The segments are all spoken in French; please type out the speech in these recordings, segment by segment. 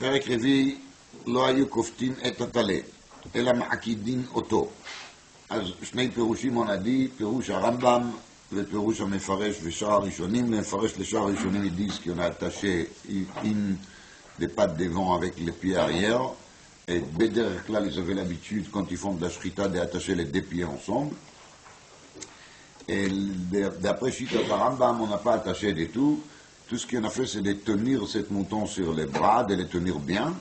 פרק רביעי, לא היו כופתים את הטלה, אלא מעקידים אותו. אז שני פירושים עונדי, פירוש הרמב"ם ופירוש המפרש ושאר הראשונים. למפרש לשאר הראשונים ils disent qu'on a attaché des pattes devant avec les pieds arrière. Et bederech klal, ils avaient l'habitude, quand ils font de la shrita, d'attacher les deux pieds ensemble. Et d'après Shitat Rambam, on n'a pas attaché du tout. Tout ce qu'on a fait, c'est de tenir cette mouton sur les bras, de les tenir bien.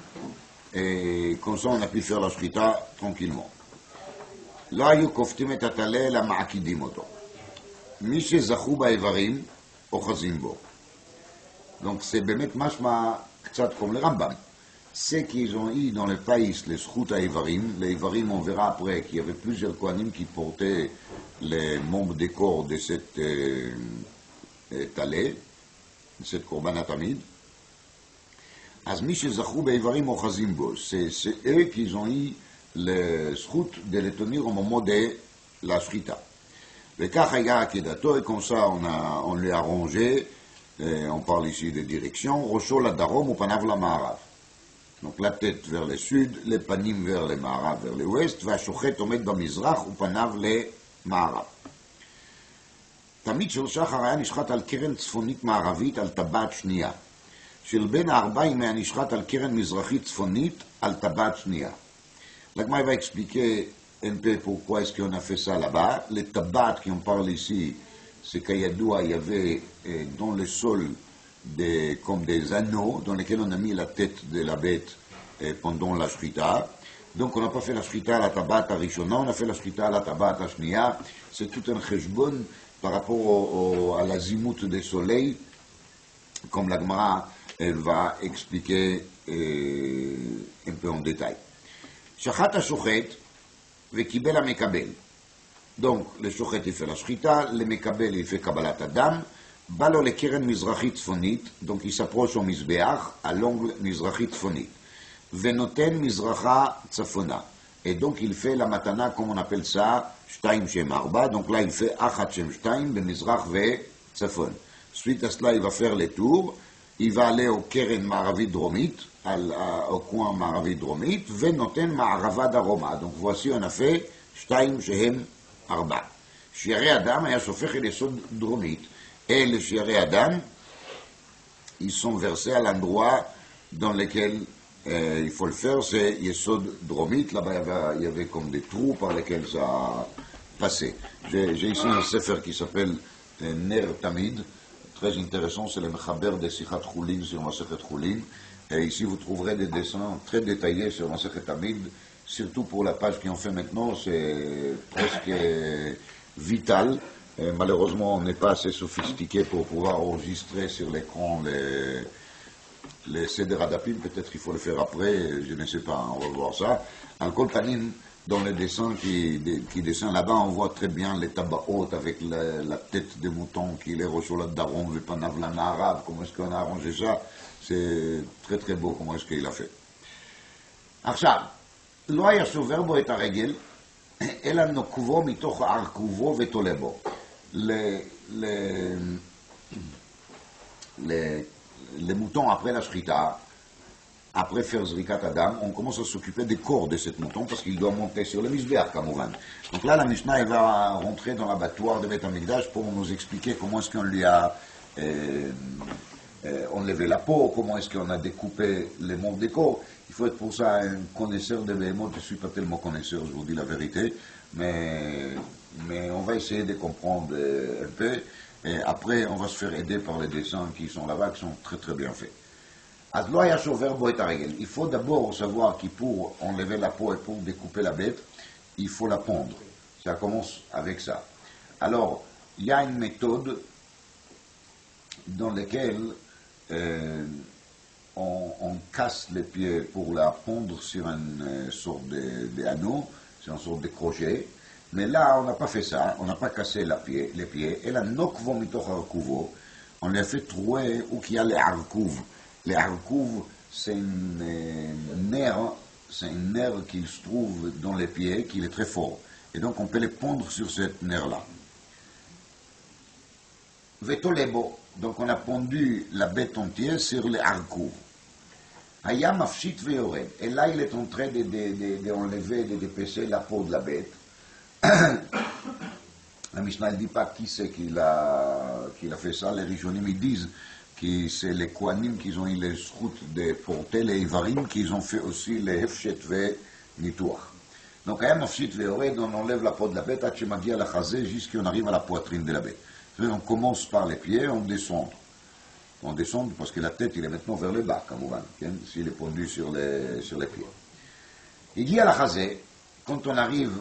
Et comme ça, on a pu faire la shrita tranquillement. לא היו כופתים את הטלה, אלא מעקידים אותו. מי שזכו באיברים, אוחזים בו. Donc c'est באמת משמע קצת comme le Rambam. C'est qu'ils ont eu dans le pays les zchut à Ivarim. Les Ivarim, on verra après qu'il y avait plusieurs Kohanim qui portaient les membres des corps de cette talée, de cette Korban Tamid. אז מי שזכו באיברים אוחזים בו. C'est eux qui ont eu le zchut de les tenir au moment de la shrita. וכך היה עקדתו, et comme ça on lui a rangé, on parle ici de direction, ראשו לדרום ופניו למערב. Donc la tête vers le sud, les panim vers le מערב, vers l'ouest, והשוחט עומד במזרח ופניו למערב. תמיד של שחר היה נשחט על קרן צפונית מערבית על טבעת שנייה. של בין הארבעים היה נשחט על קרן מזרחית צפונית על טבעת שנייה. L'Agma va expliquer un peu pourquoi est-ce qu'on a fait ça là-bas. Les tabat qui on parle ici, c'est qu'à Yadoua, il y avait dans le sol comme des anneaux dans lesquels on a mis la tête de la bête pendant la shrita. Donc on n'a pas fait la shrita à la tabat à Rishona, on a fait la shrita à la tabat à Shniya. C'est tout un cheshbon par rapport à l'azimut des soleils, comme l'Agma va expliquer un peu en détail. שחט השוחט וקיבל המקבל. Donc, le שוחט il fait la shrita, le מקבל il fait קבלת הדם, בא לו לקרן מזרחית צפונית, donc il s'approche au מזבח, à l'angle מזרחית צפונית, ונותן מזרחה צפונה. Et donc il fait la matana, comme on appelle ça, 2 שם 4, donc là il fait 1 שם 2, במזרח וצפון. Suite à cela, il va faire les tours, il va aller au קרן מערבית דרומית, au coin מערבית דרומית, ונותן מערבה דרומה. Donc voici, on a fait 2 שהם 4. שיערי אדם היה שופך אל יסוד דרומית. Et les שיערי אדם, ils sont versés à l'endroit dans lequel il faut le faire, c'est יסוד דרומית. Là-bas, il y avait comme des trous par lesquels ça passait. J'ai ici un sefer qui s'appelle Ner Tamid, très intéressant, c'est le Mechaber de Sichat Chulin sur Masechet Chulin. Et ici, vous trouverez des dessins très détaillés sur Masechet Tamid, surtout pour la page qu'on fait maintenant, c'est presque vital. Et malheureusement, on n'est pas assez sophistiqué pour pouvoir enregistrer sur l'écran les Seder Adapim. Peut-être qu'il faut le faire après, je ne sais pas, on va voir ça. En Koltanin, dans les dessins qui dessinent là-bas, on voit très bien les tabaot avec la tête de mouton qui est rocholat daron, le panav la arabe, comment est-ce qu'on a arrangé ça. C'est très très beau comment est-ce qu'il a fait. עכשיו, לא היה שובר בו את הרגל, אלא נוקבו מתוך ערכובו ותולה בו. Les moutons après la shrita, après faire Zrikat Adam, on commence à s'occuper des corps de cet mouton parce qu'il doit monter sur le Mizbeach, Kamouvan. Donc là, la Mishnah elle va rentrer dans l'abattoir de Beth Amikdash pour nous expliquer comment est-ce qu'on lui a enlevé la peau, comment est-ce qu'on a découpé les membres des corps. Il faut être pour ça un connaisseur de Behemoth. Je ne suis pas tellement connaisseur, je vous dis la vérité, mais on va essayer de comprendre un peu. Et après, on va se faire aider par les dessins qui sont là-bas, qui sont très très bien faits. אז לא היה שובר בו את הרגל. Il faut d'abord savoir que pour enlever la peau et pour découper la bête, il faut la pondre. Ça commence avec ça. Alors, il y a une méthode dans laquelle on casse les pieds pour la pondre sur une sorte d'anneau, sur une sorte de crochet. Mais là, on n'a pas fait ça, on n'a pas cassé les pieds. Et là, nokvo mitoch arkuvo, on les a fait trouer où il y a les arkuv. Les harkouv, c'est un nerf qui se trouve dans les pieds, qui est très fort. Et donc on peut les pondre sur ce nerf-là. Vetolebo, donc on a pondu la bête entière sur les harkouv. Aya mafshit veyored. Et là, il est en train d'enlever, de dépêcher la peau de la bête. La Mishnah ne dit pas qui c'est qu'il a fait ça. Les Rishonim ils disent que c'est les Kohanim qui ont eu les routes de porter les Ivarim, qui ont fait aussi les Hefshet ve Nituach. Donc, Aya mafshit veyored, on enlève la peau de la bête, à Chemagia la chazé, jusqu'à on arrive à la poitrine de la bête. On commence par les pieds, on descend. On descend parce que la tête, il est maintenant vers le bas, comme on s'il est pendu sur les pieds. Il dit à la chazé, quand on arrive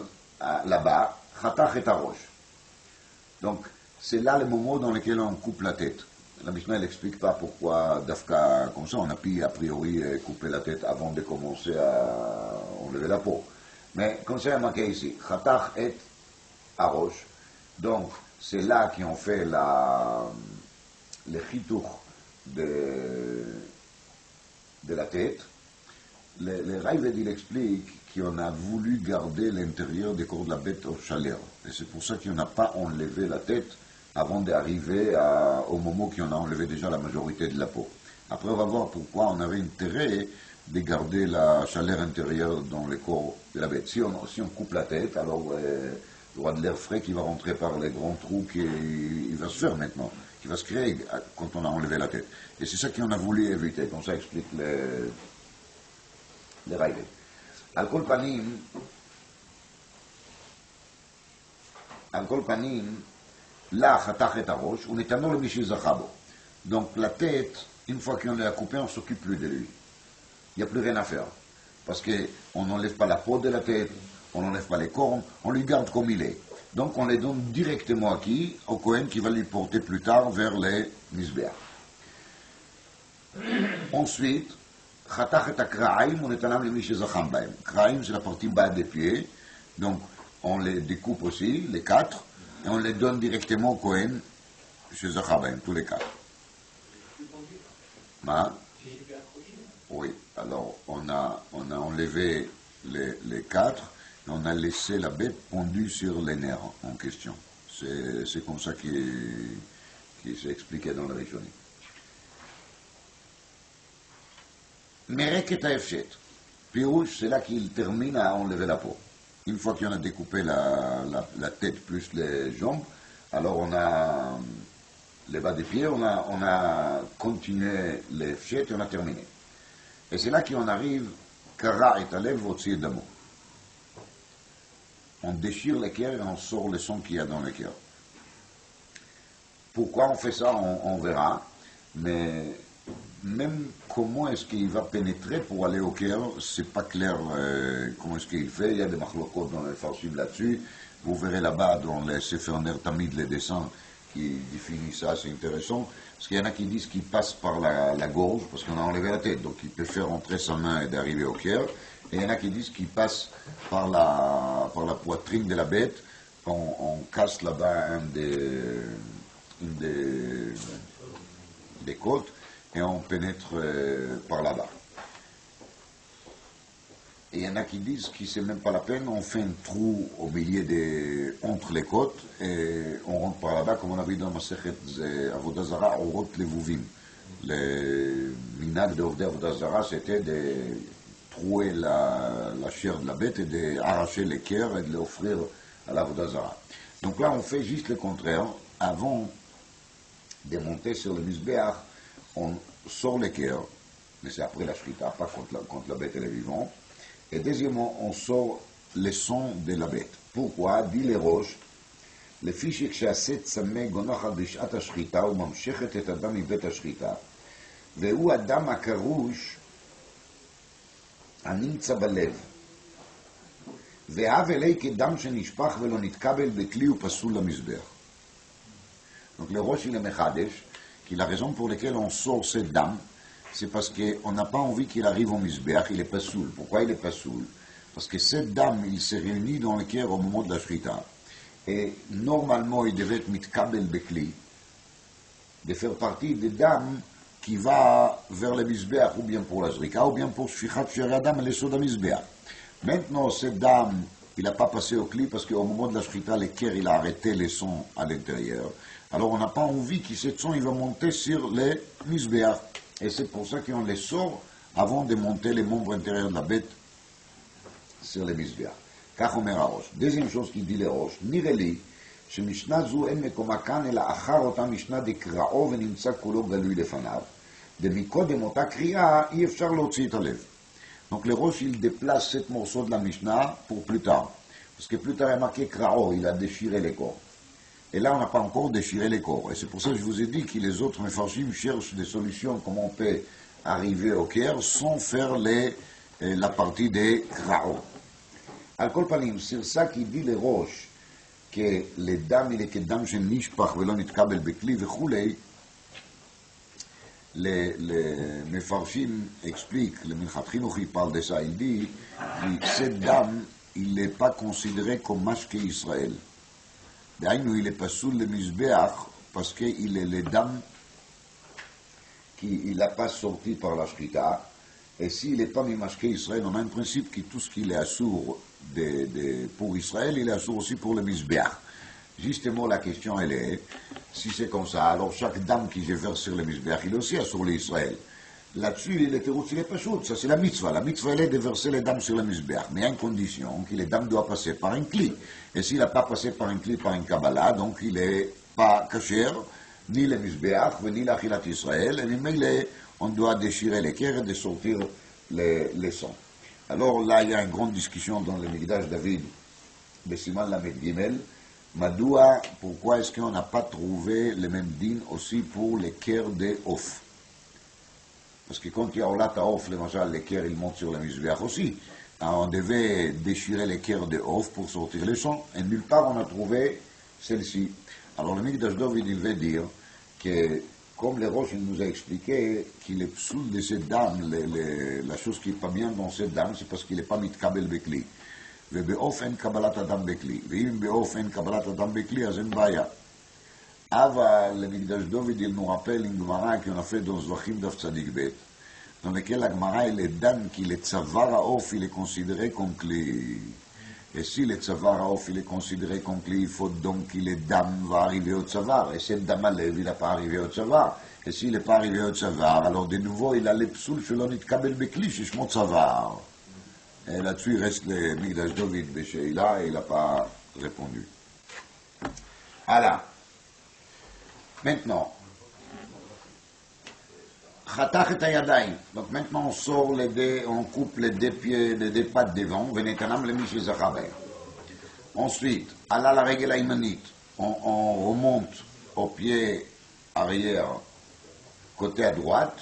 là-bas, chatach et arosh. Donc, c'est là le moment dans lequel on coupe la tête. La Mishnah n'explique pas pourquoi, d'Afka, comme ça, on a pu, a priori, couper la tête avant de commencer à enlever la peau. Mais, comme ça, il y a marqué ici, chatach et arosh. Donc, c'est là qu'on fait le chitour de la tête. Le Raïved, il explique qu'on a voulu garder l'intérieur des corps de la bête au chaleur. Et c'est pour ça qu'on n'a pas enlevé la tête avant d'arriver au moment qu'on a enlevé déjà la majorité de la peau. Après, on va voir pourquoi on avait intérêt de garder la chaleur intérieure dans le corps de la bête. Si on coupe la tête, alors il y aura de l'air frais qui va rentrer par les grands trous qui va se faire maintenant, qui va se créer quand on a enlevé la tête. Et c'est ça qu'on a voulu éviter, comme ça explique les Raïved. Al kol panim, là, chatach et arosh, on est à le michel zachabo. Donc la tête, une fois qu'on l'a coupée, on ne s'occupe plus de lui. Il n'y a plus rien à faire. Parce qu'on n'enlève pas la peau de la tête, on n'enlève pas les cornes, on lui garde comme il est. Donc on les donne directement à qui? Au Kohen qui va lui porter plus tard vers les Mizbeach. Ensuite, Chatach et Kraïm, on est en le Michel Zachambaim. Kraïm, c'est la partie bas des pieds. Donc on les découpe aussi, les 4, et on les donne directement au Kohen chez Zachambaim, tous les 4. Oui, alors on a enlevé les 4 et on a laissé la bête pendue sur les nerfs en question. C'est comme ça qui s'est expliqué dans la Rishonim. Merek et Hefshet. Pirouche, c'est là qu'il termine à enlever la peau. Une fois qu'on a découpé la tête plus les jambes, alors on a les bas des pieds, on a continué les Hefshet et on a terminé. Et c'est là qu'on arrive, Kara et Alev, Votsi et Damo. On déchire le cœur et on sort le sang qu'il y a dans le cœur. Pourquoi on fait ça, on verra. Mais même comment est-ce qu'il va pénétrer pour aller au cœur, c'est pas clair comment est-ce qu'il fait. Il y a des machlokot dans les farshim là-dessus. Vous verrez là-bas dans les Sefer Ner Tamid, les dessins qui définissent ça, c'est intéressant. Parce qu'il y en a qui disent qu'il passe par la gorge, parce qu'on a enlevé la tête, donc il peut faire entrer sa main et d'arriver au cœur. Et il y en a qui disent qu'il passe par la poitrine de la bête, on casse là-bas une des côtes, et on pénètre par là-bas. Et il y en a qui disent que c'est même pas la peine, on fait un trou au milieu entre les côtes, et on rentre par là-bas, comme on a vu dans Masechet Avodah Zara, on rentre les vouvim. Le minag de Avodah Zara, c'était de trouer la chair de la bête et d'arracher les cœurs et de l'offrir à l'Avodah Zara. Donc là, on fait juste le contraire. Avant de monter sur le Mizbeach, on sort les cœurs, mais c'est après la shrita, pas quand la bête elle est vivante. Et deuxièmement, on sort les sons de la bête. Pourquoi? Dit les roches, le fichier que שעשה צמא גונחת בשעת השחיטה וממשכת את הדם מבית השחיטה, והוא הדם הקרוש הנמצא בלב. והב אלי כדם שנשפך ולא נתקבל בכלי ופסול למזבח. Donc le roche il est mechadesh, qui la raison pour laquelle on sort cette dame, c'est parce qu'on n'a pas envie qu'il arrive au misbeach, il n'est pas soul. Pourquoi il n'est pas soul? Parce que cette dame, il s'est réuni dans le cœur au moment de la shrita. Et normalement, il devait être mitkabel bekli, de faire partie des dames qui va vers le misbeach, ou bien pour la zrika, ou bien pour shfichat sheri adam et les soda misbeach. Maintenant, cette dame, il n'a pas passé au cli parce qu'au moment de la shrita, le cœur, il a arrêté les sons à l'intérieur. Alors, on n'a pas envie que ce son, il va monter sur les misbeach. Et c'est pour ça qu'on les sort avant de monter les membres intérieurs de la bête sur le Mizbeach. כך אומר הראש. דזים שוס כי לראש, נראה לי שמשנה זו אין מקומה כאן, אלא אחר אותה משנה דקראו ונמצא כולו גלוי לפניו. ומקודם אותה קריאה אי אפשר להוציא את הלב. Donc le Rosh, il déplace cet morceau de la Mishnah pour plus tard. Parce que plus tard, il y a marqué Kra'o, il a déchiré les corps. Et là, on n'a pas encore déchiré les corps. Et c'est pour ça que je vous ai dit que les autres Mefarshim cherchent des solutions, comment on peut arriver au Caire sans faire la partie des Kra'o. Al-Kol Panim, c'est ça qui dit le Rosh, que les dames, il est que dam shen nishpach velo nitkabel bekli vechulei. Les Mefarshim expliquent, le Minchas Chinuch il parle de ça, il dit que cette dame, il n'est pas considéré comme Mashke Israël. D'ailleurs, il n'est pas sous le Mizbeach parce qu'il est les dames qu'il n'a pas sorti par la Shrita. Et s'il n'est pas Mashke Israël, on a un principe que tout ce qu'il est assourd pour Israël, il est assourd aussi pour le Mizbeach. Justement, la question, elle est, si c'est comme ça, alors chaque dame qui je verse sur le Mizbeach, il est aussi sur l'Israël. Là-dessus, le terreau, il n'est pas chaud. Ça, c'est la mitzvah. La mitzvah, elle est de verser les dames sur le Mizbeach. Mais il y a une condition, que les dames doivent passer par un cli. Et s'il n'a pas passé par un cli, par un Kabbalah, donc il n'est pas kasher, ni le Mizbeach, ni l'Achilat Israël. Et même, on doit déchirer les cœurs et de sortir les sons. Alors là, il y a une grande discussion dans le Migdash David, Besiman Lamed Gimel. Madoua, pourquoi est-ce qu'on n'a pas trouvé le même din aussi pour les cœurs des off? Parce que quand il y a Olat Off, les cœurs ils montent sur le Mizbeach aussi. Alors, on devait déchirer les cœurs des off pour sortir les sons, et nulle part on a trouvé celle-ci. Alors le Migdash David il veut dire que, comme le Rosh il nous a expliqué, qu'il est psoul de cette dame, la chose qui n'est pas bien dans cette dame, c'est parce qu'il n'est pas mitkabel bekli. ובאופן קבלת אדם בכלי, ואם באופן קבלת אדם בכלי, אז אין בעיה. אבל למקדש דוד, il nous rappelle une Gemara qu'on a fait dans Zvachim Daf Tzadik Bet, dans lequel la Gemara, il est dan, qu'il est tzavar haof, il est considéré comme clé. Et si le tzavar haof, il est considéré comme clé, il faut donc que le dam va arriver au tzavar. Et si le dam alev, il n'a pas arrivé au tzavar. Et s'il n'est pas arrivé au tzavar, alors de nouveau, il a le psoul, שלא נתקבל בכלי, ששמו צוואר. Et là-dessus, il reste le Migdash David Besheila et il n'a pas répondu. Voilà. Maintenant, Chatach et Ayadayim. Donc maintenant, on sort on coupe les deux pieds, les deux pattes devant, Venetanam le Michel Zachabé. Ensuite, Allah la règle aïmanite. On remonte au pied arrière, côté à droite.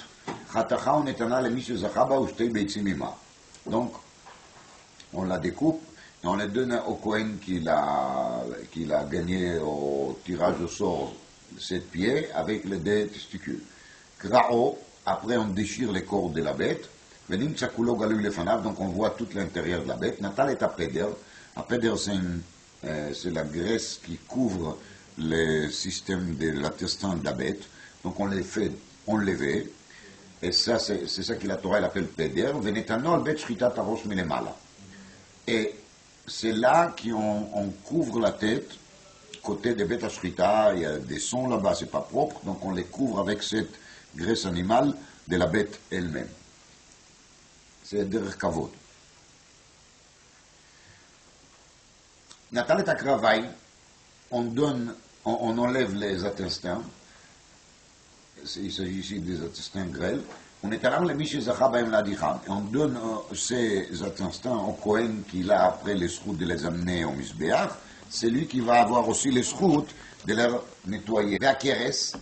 Chatacha, on étana le Michel Zachabé ou Shtei Beitzimima. Donc, on la découpe et on la donne au Kohen qu'il a gagné au tirage au sort de 7 pieds avec les deux testicules. Kra'o, après on déchire les corps de la bête, venim tsakulo galui lefanav, donc on voit tout l'intérieur de la bête. Natal est à Peder. À Peder, c'est la graisse qui couvre le système de l'intestin de la bête. Donc on les fait enlever. Et ça, c'est ça que la Torah appelle Peder. Venetanol bet shritat arosh milemala. Et c'est là qu'on couvre la tête, côté des bêtes à shrita, il y a des sons là-bas, c'est pas propre, donc on les couvre avec cette graisse animale de la bête elle-même. C'est derrière kavod. Natal et Akravaï, on enlève les intestins, il s'agit ici des intestins grêles. On est allé le Michel Zachabé Ladicham. Et on donne ces intestins au Kohen qui a après les scouts de les amener au Mizbeach. C'est lui qui va avoir aussi les scouts de les nettoyer. Et à Kéres,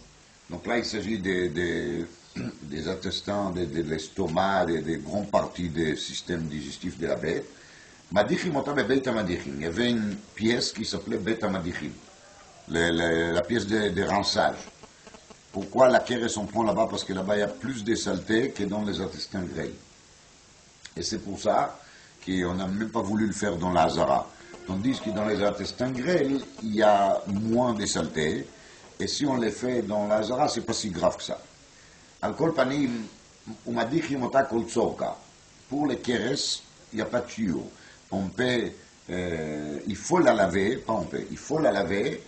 donc là il s'agit des intestins, de l'estomac, des grandes parties des systèmes digestifs de la bête. Madichim, on avait Beit Madichim. Il y avait une pièce qui s'appelait Beit Madichim, la pièce de rinçage. Pourquoi la Kéres on prend là-bas? Parce que là-bas il y a plus de saleté que dans les intestins grêles. Et c'est pour ça qu'on n'a même pas voulu le faire dans la Hazara. Tandis que dans les intestins grêles, il y a moins de saleté. Et si on les fait dans la Hazara, c'est pas si grave que ça. Al-Kol Panim, Umadichim Ota Kol Tzorka. Pour les Kéres, il n'y a pas de tuyau. On peut, il faut la laver, pas on peut, il faut la laver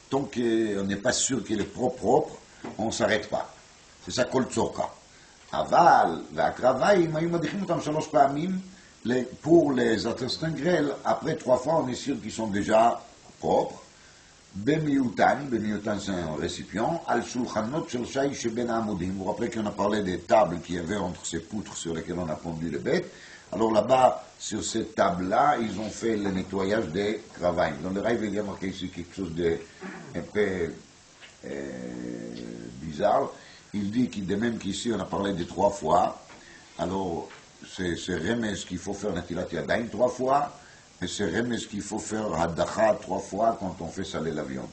tant qu'on n'est pas sûr qu'elle est propre. On ne s'arrête pas. C'est ça, Kol Tzorka. אבל, והקרביים, היו מדיחים אותם 3 פעמים pour les intestins grêles. Après 3 fois, on est sûr qu'ils sont déjà propres. Bemiutan c'est un récipient, al shulchanot shel shai sheben ha'amodim. Vous vous rappelez qu'on a parlé des tables qu'il y avait entre ces poutres sur lesquelles on a pondu les bêtes. Alors là-bas, sur cette table-là, ils ont fait le nettoyage des cravailles. Dans le rêve, il y a marqué ici quelque chose de un peu bizarre. Il dit que de même qu'ici, on a parlé de 3 fois. Alors, c'est remez qu'il faut faire Netilat Yadayim 3 fois. Et c'est remez qu'il faut faire Hadacha 3 fois quand on fait saler la viande.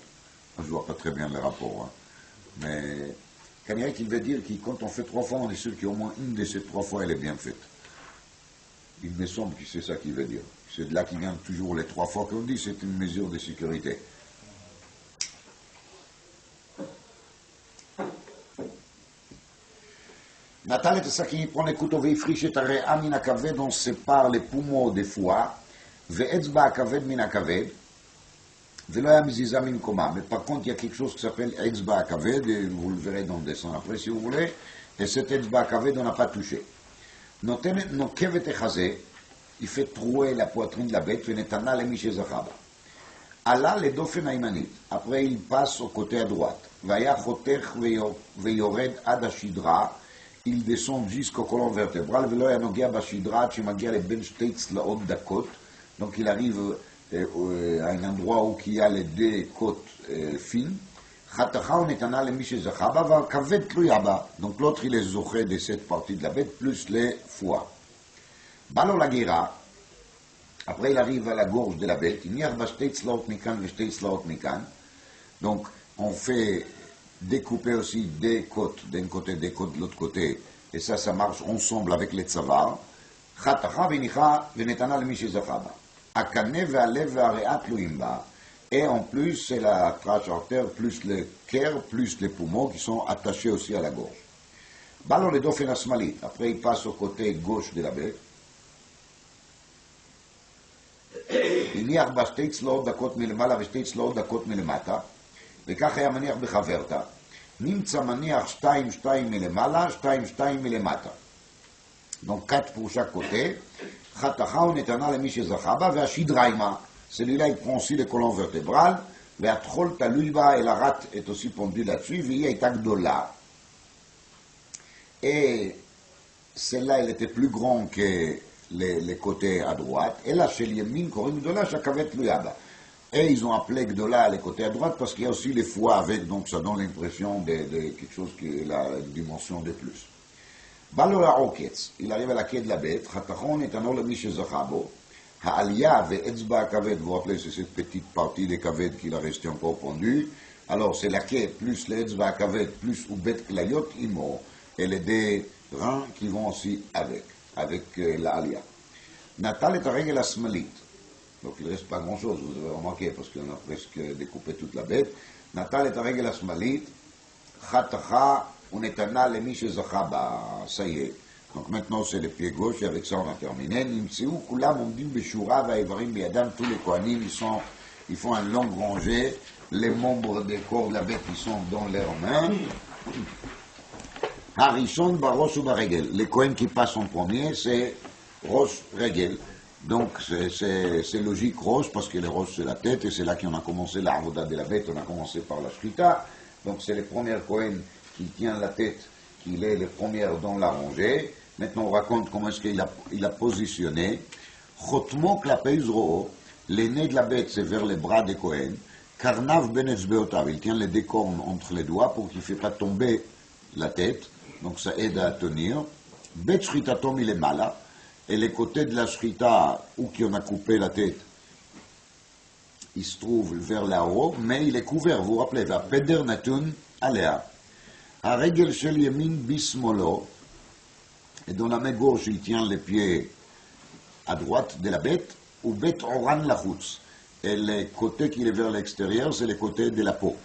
Je ne vois pas très bien le rapport. Hein. Mais qu'il veut dire que quand on fait 3 fois, on est sûr qu'au moins une de ces 3 fois, elle est bien faite. Il me semble que c'est ça qu'il veut dire. C'est de là qu'il vient toujours les 3 fois qu'on dit, c'est une mesure de sécurité. Natal et Saki prend les couteaux et friche et arrêt Amina Kaved, on sépare les poumons des foies. Ve'etzba Kaved Mina Kaved. Velo ya miziza min koma. Mais par contre, il y a quelque chose qui s'appelle Etzba Kaved, et vous le verrez dans le dessin après si vous voulez. Et cet Etzba Kaved, on n'a pas touché. Nokevet Echazé, il fait trouer la poitrine de la bête, Venetana le Mishe Zachaba. Allah le dofen haïmanit. Après, il passe au côté à droite. Vaya chotech veyored ad hashidra. Il descend jusqu'au colonne vertébrale, ולא היה נוגע בשדרה עד שמגיע בין שתי צלעות דקות. Donc il arrive à un endroit où il y a les 2 côtes fines. חתכה ונתנה למי שזכה בה, והכבד תלויה בה. Donc l'autre il est זוכה de cette partie de la bête, plus les foies. בא לו לגירה, après il arrive à la gorge de la bête, il n'y a pas שתי צלעות מכאן ושתי צלעות מכאן. Donc on fait découper aussi des côtes d'un côté, des côtes de l'autre côté, et ça marche ensemble avec les tsavar. Chatacha venicha venetana le mishi zachaba. Akane ve'alev ve'areat luimba. Et en plus, c'est la trachée artère, plus le cœur, plus les poumons qui sont attachés aussi à la gorge. Balo le dofen asmalit. Après, il passe au côté gauche de la bête. Il y a 2 צלעות דקות מלמעלה ו2 צלעות דקות מלמטה. וכך היה מניח בחברתה. נמצא מניח 2 מלמעלה, 2 מלמטה. Donc 4 pour chaque côté. חתכה ונתנה למי שזכה בה, והשדרה עימה. Celui-là, il prend aussi le colon vertébral, והטחול תלוי בה, et la rate est aussi pendue là-dessus, והיא הייתה גדולה. Et celle-là, elle était plus grande que les côtés à droite. Et là, chez Yémin, קוראים גדולה, שהכבד תלויה בה. Et ils ont appelé Gdola les côtés à droite parce qu'il y a aussi les foies avec, donc ça donne l'impression de quelque chose qui est la dimension de plus. Balola Oketz, il arrive à la quai de la bête, Chatachon est un olami chez Zachabo, Ha'alia ve Etzba Kaved, vous vous rappelez, c'est cette petite partie des Kaved qu'il a resté encore pendu. Alors c'est la quai plus les Etzba Kaved plus Ubet Klayot Imo, et les 2 reins qui vont aussi avec la Alia. Natal est un règle asmalit. Donc il ne reste pas grand-chose, vous avez remarqué, parce qu'on a presque découpé toute la bête. Natal est avec la smalit, chatacha, unetana lemi shezacha ba, ça y est. Donc maintenant c'est le pied gauche, et avec ça on a terminé. Nimtseu kulam omdim beshura va'evarim biyadam, tous les kohanim, ils font un long rangée, les membres des corps de la bête, ils sont dans leurs mains. Harishon barosh ou baregel. Les kohanim qui passent en premier, c'est rosh regel. Donc c'est logique roche parce que le roche c'est la tête et c'est là qu'on a commencé la avoda de la bête, on a commencé par la shrita. Donc c'est le premier Kohen qui tient la tête, qu'il est le premier dans la rangée. Maintenant on raconte comment est-ce qu'il a positionné. Chotmo klapei zroo, les nez de la bête c'est vers les bras des Kohen. Karnav ben etzbeotav, il tient les 2 cornes entre les doigts pour qu'il ne fait pas tomber la tête. Donc ça aide à tenir. Bet shritatom il est mala. Et les côtés de la shrita, où on a coupé la tête, il se trouve vers là-haut, mais il est couvert, vous vous rappelez, la peder natun alea. A regel shel yemin bismolo, et dans la main gauche, il tient les pieds à droite de la bête, ou bet oran lachutz. Et les côtés qui est vers l'extérieur, c'est les côtés de la peau.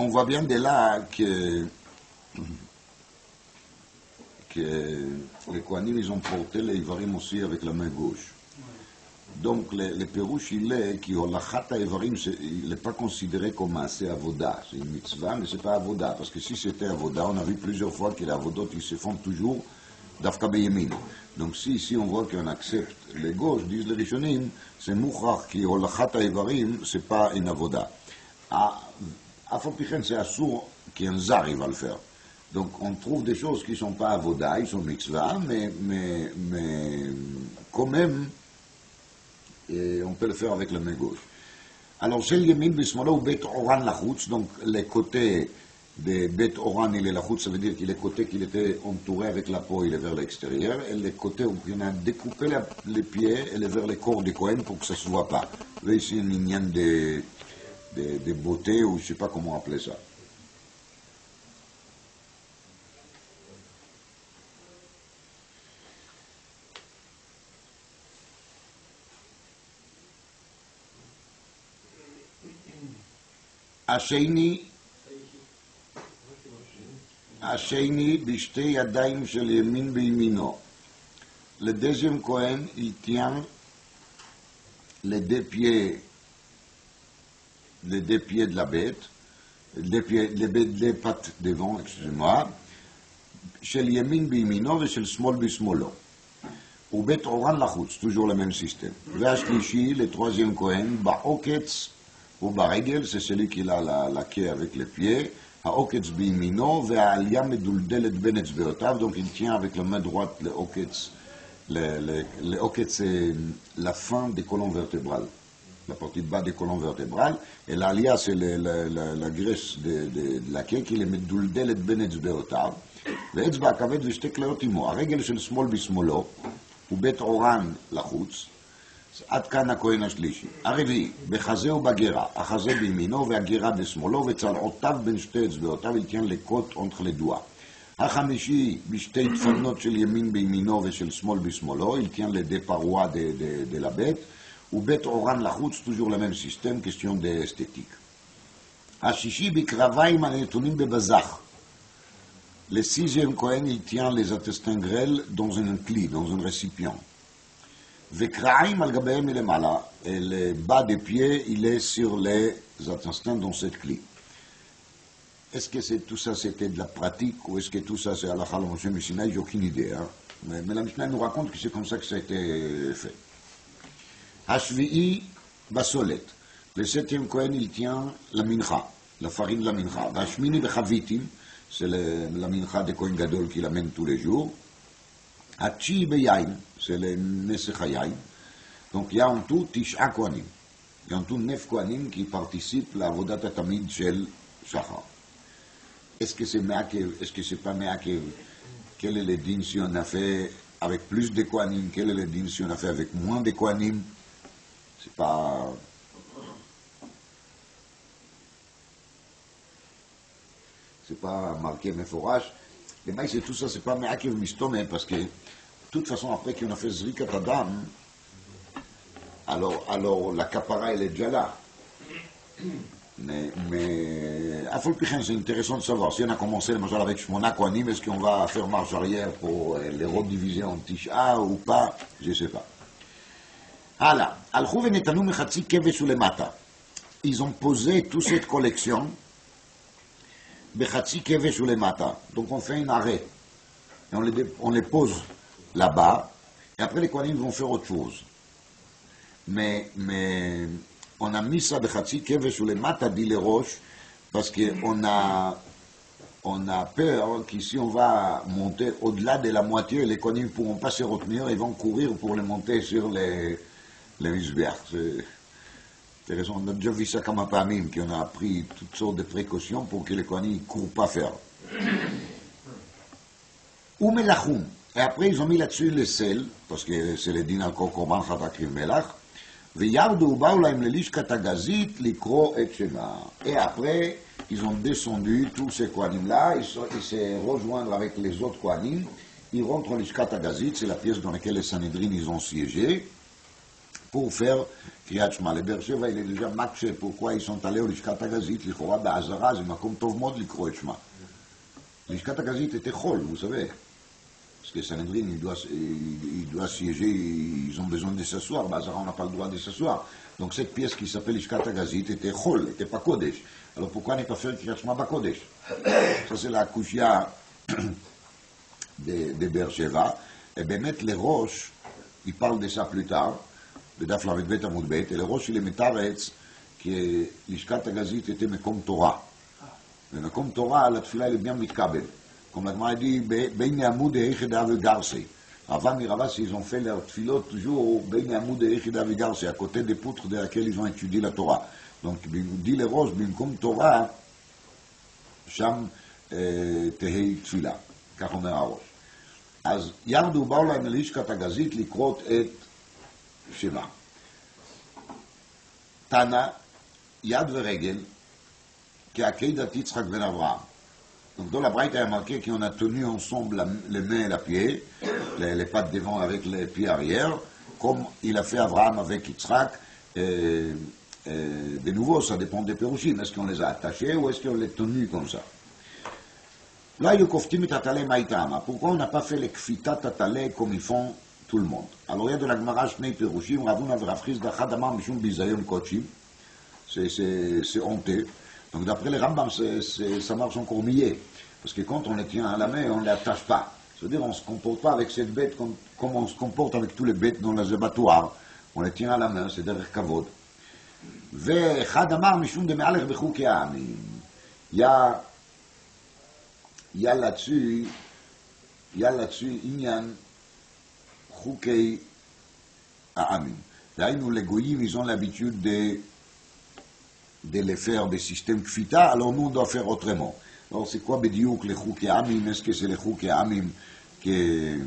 on voit bien de là que les Kohanim, ils ont porté les Ivarim aussi avec la main gauche. Donc, le Pérouche, il est qu'Olachata Ivarim, il n'est pas considéré comme assez avoda. C'est une mitzvah, mais ce n'est pas avoda. Parce que si c'était avoda, on a vu plusieurs fois que les avodot, ils se font toujours d'Afka Beyemin. Donc, si ici on voit qu'on accepte les gauches, disent les Rishonim, c'est Mouchar qui Olachata Ivarim, ce n'est pas une avoda. À Fopichen, c'est Assour qu'un zar, il va le faire. Donc, on trouve des choses qui ne sont pas avoda, ils sont mitzvah, mais quand même, et on peut le faire avec la main gauche. Alors, c'est le Yemin Bismolo ou Bet Oran Lachutz, donc les côtés de Bet Oran il est Lachutz, ça veut dire que les côtés qu'il était entouré avec la peau, il est vers l'extérieur, et les côtés où on a découpé les pieds, il est vers les corps des Kohen pour que ça ne se voit pas. Là, ici, une ligne de beauté, ou je ne sais pas comment appeler ça. השני בשתי ידיים של ימין בימינו. Le deuxième Kohen, il tient les deux pieds de la bête, les pattes devant, excusez-moi, של ימין בימינו ושל שמאל בשמאלו. ובית אורן לחוץ, toujours le même système. והשלישי, le troisième Kohen, בעוקץ וברגל, c'est celui qui a la quai avec les pieds, העוקץ בימינו והעלייה מדולדלת בין אצבעותיו, donc il tient avec la main droite le עוקץ, le עוקץ c'est la fin des colonnes vertébrales, la partie de bas des colonnes vertébrales, et l'עלייה c'est la graisse de la quai qui est מדולדלת בין אצבעותיו, ואצבע הכבד ושתי כליות עמו, הרגל של שמאל בשמאלו, ובית אורן לחוץ, עד כאן הכהן השלישי. הרביעי, בחזה ובגרה, החזה בימינו והגרה בשמאלו וצלעותיו בין שתי אצבעותיו, il tient les côtes entre les doigts. החמישי, בשתי דפנות של ימין בימינו ושל שמאל בשמאלו, il tient les deux parois de la bête, ובית אורן לחוץ, toujours le même système, question d'esthétique. השישי, בקרביים הנתונים בבזח. Le sixième Kohen, il tient les intestins grêles dans un cli, dans un récipient. Vekraim al gabehem ilemala, et le bas des pieds, il est sur les intestins dans cette cli. Est-ce que tout ça c'était de la pratique ou est-ce que tout ça c'est à la Moshe Mishinaï? J'ai aucune idée. Hein? Mais la Mishnah nous raconte que c'est comme ça que ça a été fait. Hashvi'i basolet. Le septième Kohen, il tient la mincha, la farine de la mincha. Hashmini bechavitim. C'est la mincha de Kohen Gadol qui l'amène tous les jours. Hachi beyain, c'est le Nesechayain. Donc il y a en tout Tisha Kohanim. Il y a en tout 9 Kohanim qui participent à la Avodat Tamid Shel Shachar. Est-ce que c'est Me'akev? Est-ce que c'est pas Me'akev? Quel est le din si on a fait avec plus de Kohanim? Quel est le din si on a fait avec moins de Kohanim? C'est pas... c'est pas marqué Meforach. Les maïs et tout ça, c'est pas Me'akev Mistome, parce que, de toute façon, après qu'on a fait Zrikat Adam, alors la capara, elle est déjà là. Mais à Folpichen, c'est intéressant de savoir. Si on a commencé, le avec Shmona Kohanim, est-ce qu'on va faire marche arrière pour les rediviser en Tisha ou pas? Je ne sais pas. Hala. Alchou venetanu mechatzi kevesh ulemata. Ils ont posé toute cette collection Bechatzi kevesh ulemata. Donc on fait un arrêt. Et on les pose là-bas. Et après les Kohanim vont faire autre chose. Mais on a mis ça Bechatzi kevesh ulemata, dit les roches, parce qu'on a peur qu'ici on va monter au-delà de la moitié, les Kohanim ne pourront pas se retenir, ils vont courir pour les monter sur les icebergs. C'est intéressant, on a déjà vu ça comme un pamim, qu'on a pris toutes sortes de précautions pour que les Kohanim ne courent pas faire. Ou melachum. Et après, ils ont mis là-dessus le sel, parce que c'est le din al korban chatakriv melach, veyardu baou laim lelishkat agazit likro et shema. Et après, ils ont descendu tous ces Kohanim-là, ils se rejoindre avec les autres Kohanim, ils rentrent en l'ishkat agazit, c'est la pièce dans laquelle les Sanhedrin ils ont siégé, pour faire Kriyat Shema. Le Be'er Sheva, il est déjà makché. Pourquoi ils sont allés au Lishkat HaGazit, l'Ichora, Be'azara, c'est Makom Tov Mod l'Ikro et Shema. Lishkat HaGazit était Chol, vous savez. Parce que Sanhedrin, il doit siéger, ils ont besoin de s'asseoir. Be'azara, on n'a pas le droit de s'asseoir. Donc cette pièce qui s'appelle Lishkat HaGazit était Chol, n'était pas Kodesh. Alors pourquoi ne pas faire Kriyat Shema Kodesh? Ça c'est la Kushia de Be'er Sheva. Et bien mettre les roches, il parle de ça plus tard, בדף ל"ב עמוד ב', אל ראש של מתרץ, כי לשכת הגזית était מקום תורה. ומקום תורה, לתפילה לבניין מתקבל. Comme la Gemara dit, בין עמוד היחידה וגרסי. Avant Miravas, ils ont fait leurs tfilotes toujours בין עמוד היחידה וגרסי, à côté des poutres de laquelle ils ont étudié la Torah. Donc, dit les roches, במקום תורה, שם תהי תפילה. כך אומר הראש. אז ירדו, באו להם ללשכת הגזית לקרות את Shema. Tana, Yad Veregel, qui a Keidat Yitzhak Ben Avraham. Donc dans la Braïta, il y a marqué qu'on a tenu ensemble les mains et la pied, les pattes devant avec les pieds arrière, comme il a fait Avraham avec Yitzhak. De nouveau, ça dépend des pérouchim. Est-ce qu'on les a attachés ou est-ce qu'on les a tenus comme ça? Là, il y a Koftim et Tatalé Maïtama. Pourquoi on n'a pas fait les Kfita Tatalé comme ils font tout le monde? Alors il y a de la Gemara Shnei Perushim, Ravuna Vrafriz d'Achad Amar Mishum Bizayon Kochim, c'est honteux. Donc d'après les Rambam, ça marche encore mieux, parce que quand on les tient à la main, on ne les attache pas. C'est-à-dire on ne se comporte pas avec cette bête comme on se comporte avec tous les bêtes dans les abattoirs. On les tient à la main, c'est derrière Kavod. Ve'Achad Amar Mishum de Me'alech Bechukei Ha'amim. Il y a là-dessus, Inyan Chukei Ha'amim. D'ailleurs, les goyim, ils ont l'habitude de les faire des systèmes kfita, alors nous, on doit faire autrement. Alors, c'est quoi, Bediouk, les Chukei Ha'amim? Est-ce que c'est les Chukei Ha'amim qui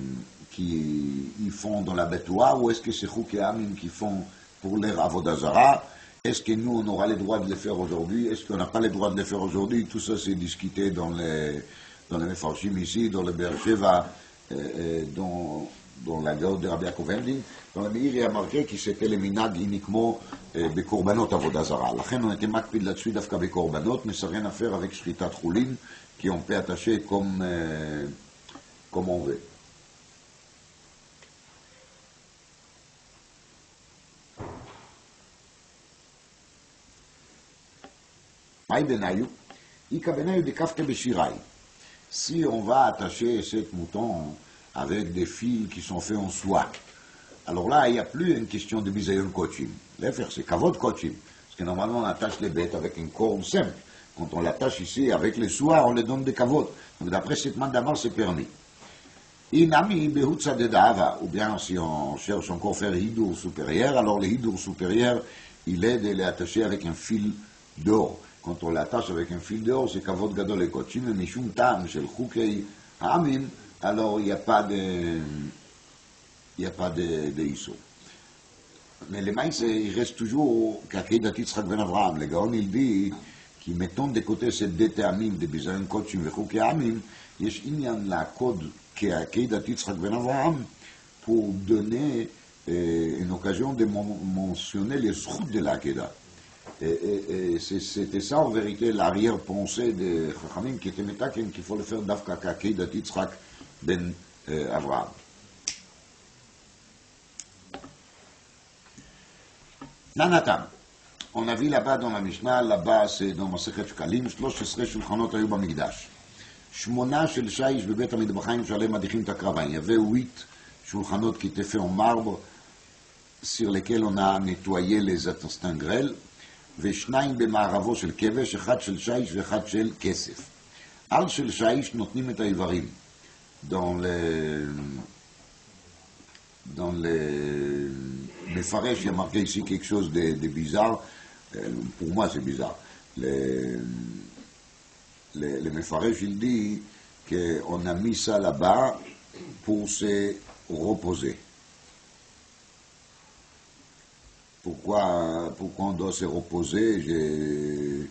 font dans l'abattoir, ou est-ce que c'est Chukei Ha'amim qui font pour leur Avodah Zara? Est-ce que nous, on aura le droit de les faire aujourd'hui? Est-ce qu'on n'a pas le droit de les faire aujourd'hui? Tout ça, c'est discuté dans les Mefarshim ici, dans le Be'er Sheva, dans la Gaud de Rabbi Yaakov Emdin. Dans le Meir, il y a marqué que c'était le minag uniquement בקורבנות עבודה זרה. לכן on était מקפיד là-dessus דווקא בקורבנות, mais ça n'a rien à faire avec שחיטת חולין, qui on peut attacher comme on veut. מהי בניו? איכא בניו דקפקא בשיראי. Si on va attacher cet mouton avec des fils qui sont faits en soie, alors là, il n'y a plus une question de bisayon kochim. L'affaire, c'est kavod kochim. Parce que normalement, on attache les bêtes avec une corde simple. Quand on l'attache ici avec les soies, on les donne des kavod. Donc d'après cette mandamar, c'est permis. Inami behutza de dava, ou bien si on cherche encore faire hidour supérieur, alors le hidour supérieur, il est de les attacher avec un fil d'or. Quand on l'attache avec un fil d'or, c'est kavod gadol et kochim, mais mishum tam shel chukei ha'amim, alors il n'y a pas de issue. Mais le maïs, il reste toujours qu'Akedat Yitzhak Ben Avraham. Le Gaon, il dit qu'ils mettent de côté cette dette amim de bizayon kochim et chukei ha'amim, yesh inyan la code qu'Akedat Yitzhak Ben Avraham pour donner une occasion de mentionner les schut de l'Akedat. Et c'était ça en vérité l'arrière-pensée des Chachamim qui était metaken qu'il faut le faire d'Afka qu'Akedat Yitzhak Ben Avraham. Nanatam. On a vu là-bas dans la Mishnah, là-bas c'est dans Masechet Shkalim, 13 שולחנות היו במקדש. 8 של שיש בבית המטבחיים שעליהם מדיחים את הקרביים. Il y avait 8 שולחנות qui étaient faits en marbre, sur lesquels on a nettoyé les intestins grêles, ו2 במערבו של כבש, 1 של שיש ו1 של כסף. על של שיש נותנים את האיברים. Dans les Mefaresh, il y a marqué ici quelque chose de bizarre. Pour moi, c'est bizarre. Les Mefaresh, il dit qu'on a mis ça là-bas pour se reposer. Pourquoi on doit se reposer, je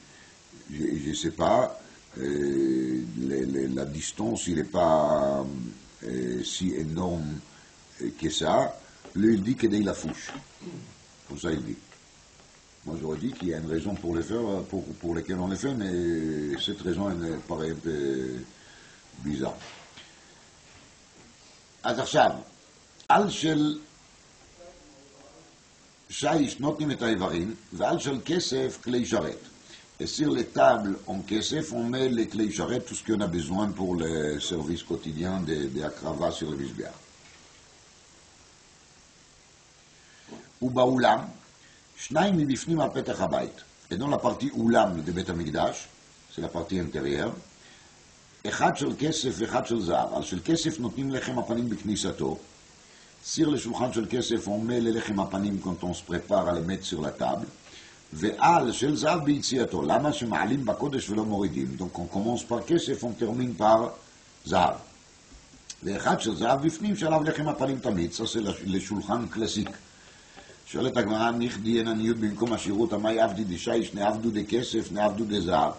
ne sais pas. La distance, il n'est pas si énorme que ça. Lui, il dit que dès la fouche. Pour ça, il dit. Moi, j'aurais dit qu'il y a une raison pour les faire, pour lesquelles on les fait, mais cette raison, elle me paraît un peu bizarre. אז עכשיו, על של שיש נותנים את האיברים, ועל של כסף כלי שרת. Et sur les tables en kesef, on met les clés charrettes, tout ce qu'on a besoin pour le service quotidien de Akrava sur le Mizbeach. ובאולם, שניים מבפנים על פתח הבית. Et dans la partie אולם de בית המקדש, c'est la partie intérieure, אחד של כסף ואחד של זהב. על של כסף נותנים לחם הפנים בכניסתו. סיר לשולחן של כסף, on met ללחם הפנים quand on se prépare à le mettre sur la table. ועל של זהב ביציאתו. למה שמעלים בקודש ולא מורידים? Donc on commence par כסף, on termine par זהב. ואחד של זהב בפנים שעליו לחם הפנים תמיד, ça c'est לשולחן קלאסיק. שואלת הגמרא, נכדי אין עניות במקום השירות, המאי עבדי דשי, שני עבדו דכסף, שני עבדו דזהב.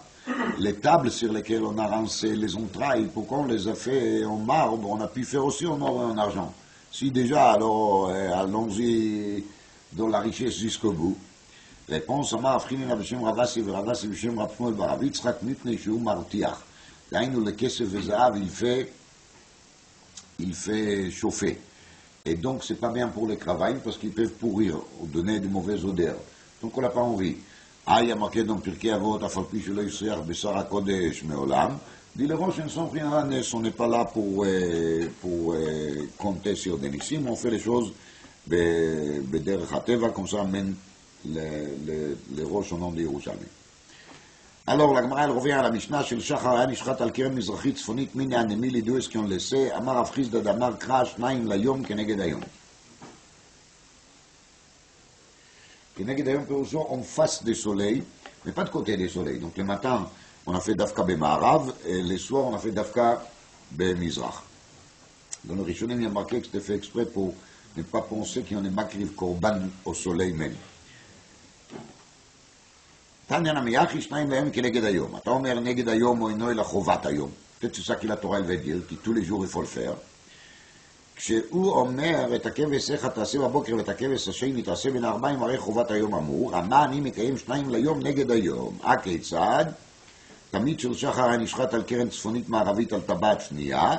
Les tables sur lesquelles on a rancé les entrailles, pourquoi on les a fait en marbre? On a pu faire aussi en or et en argent. Si déjà, alors allons-y dans la richesse jusqu'au bout. Réponse, אמר הבחינן בשם רב אסי ורב אסי בשם רב שמואל ברב יצחק מפני שהוא מרתיח. דהיינו לכסף וזהב, il fait chauffer. Et donc c'est pas bien pour les cravailles parce qu'ils peuvent pourrir ou donner de mauvaises odeurs. Donc on n'a pas envie. Ah, il y a marqué dans Pirkei Avot, אף על פי שלא יסריח בשר הקודש מעולם. Dit le roche, ils sont rien à l'aise, on n'est pas là pour compter sur des nissim, on fait les choses בדרך הטבע, comme ça amène les roches au nom de Yerushalmi. Alors, la Gemara, elle revient à la Mishnah, של שחר היה נשחט על קרן מזרחית צפונית, מיני הנמי לידו הסקיון לסה, אמר רב חיסדא דאמר קרא שניים ליום כנגד היום. כנגד היום פירושו en face des soleils, mais pas de côté des soleils. Donc le matin, on a fait dafka במערב, et le soir, on a fait dafka במזרח. Dans le Rishonim, il y a marqué que c'était fait exprès pour ne pas penser qu'on est makriv korban au soleil même. תניא נמיחי שניים ליום כנגד היום. אתה אומר נגד היום או אינו אלא חובת היום. peut-être c'est ça que la Torah elle veut dire, que tous les jours il faut le faire. כשהוא אומר את הכבש איך תעשה בבוקר ואת הכבש השני תעשה בין הארבעים, הרי חובת היום אמור. אמר אני מקיים שניים ליום נגד היום. הכיצד? תמיד של שחר היה נשחט על קרן צפונית מערבית על טבעת שנייה,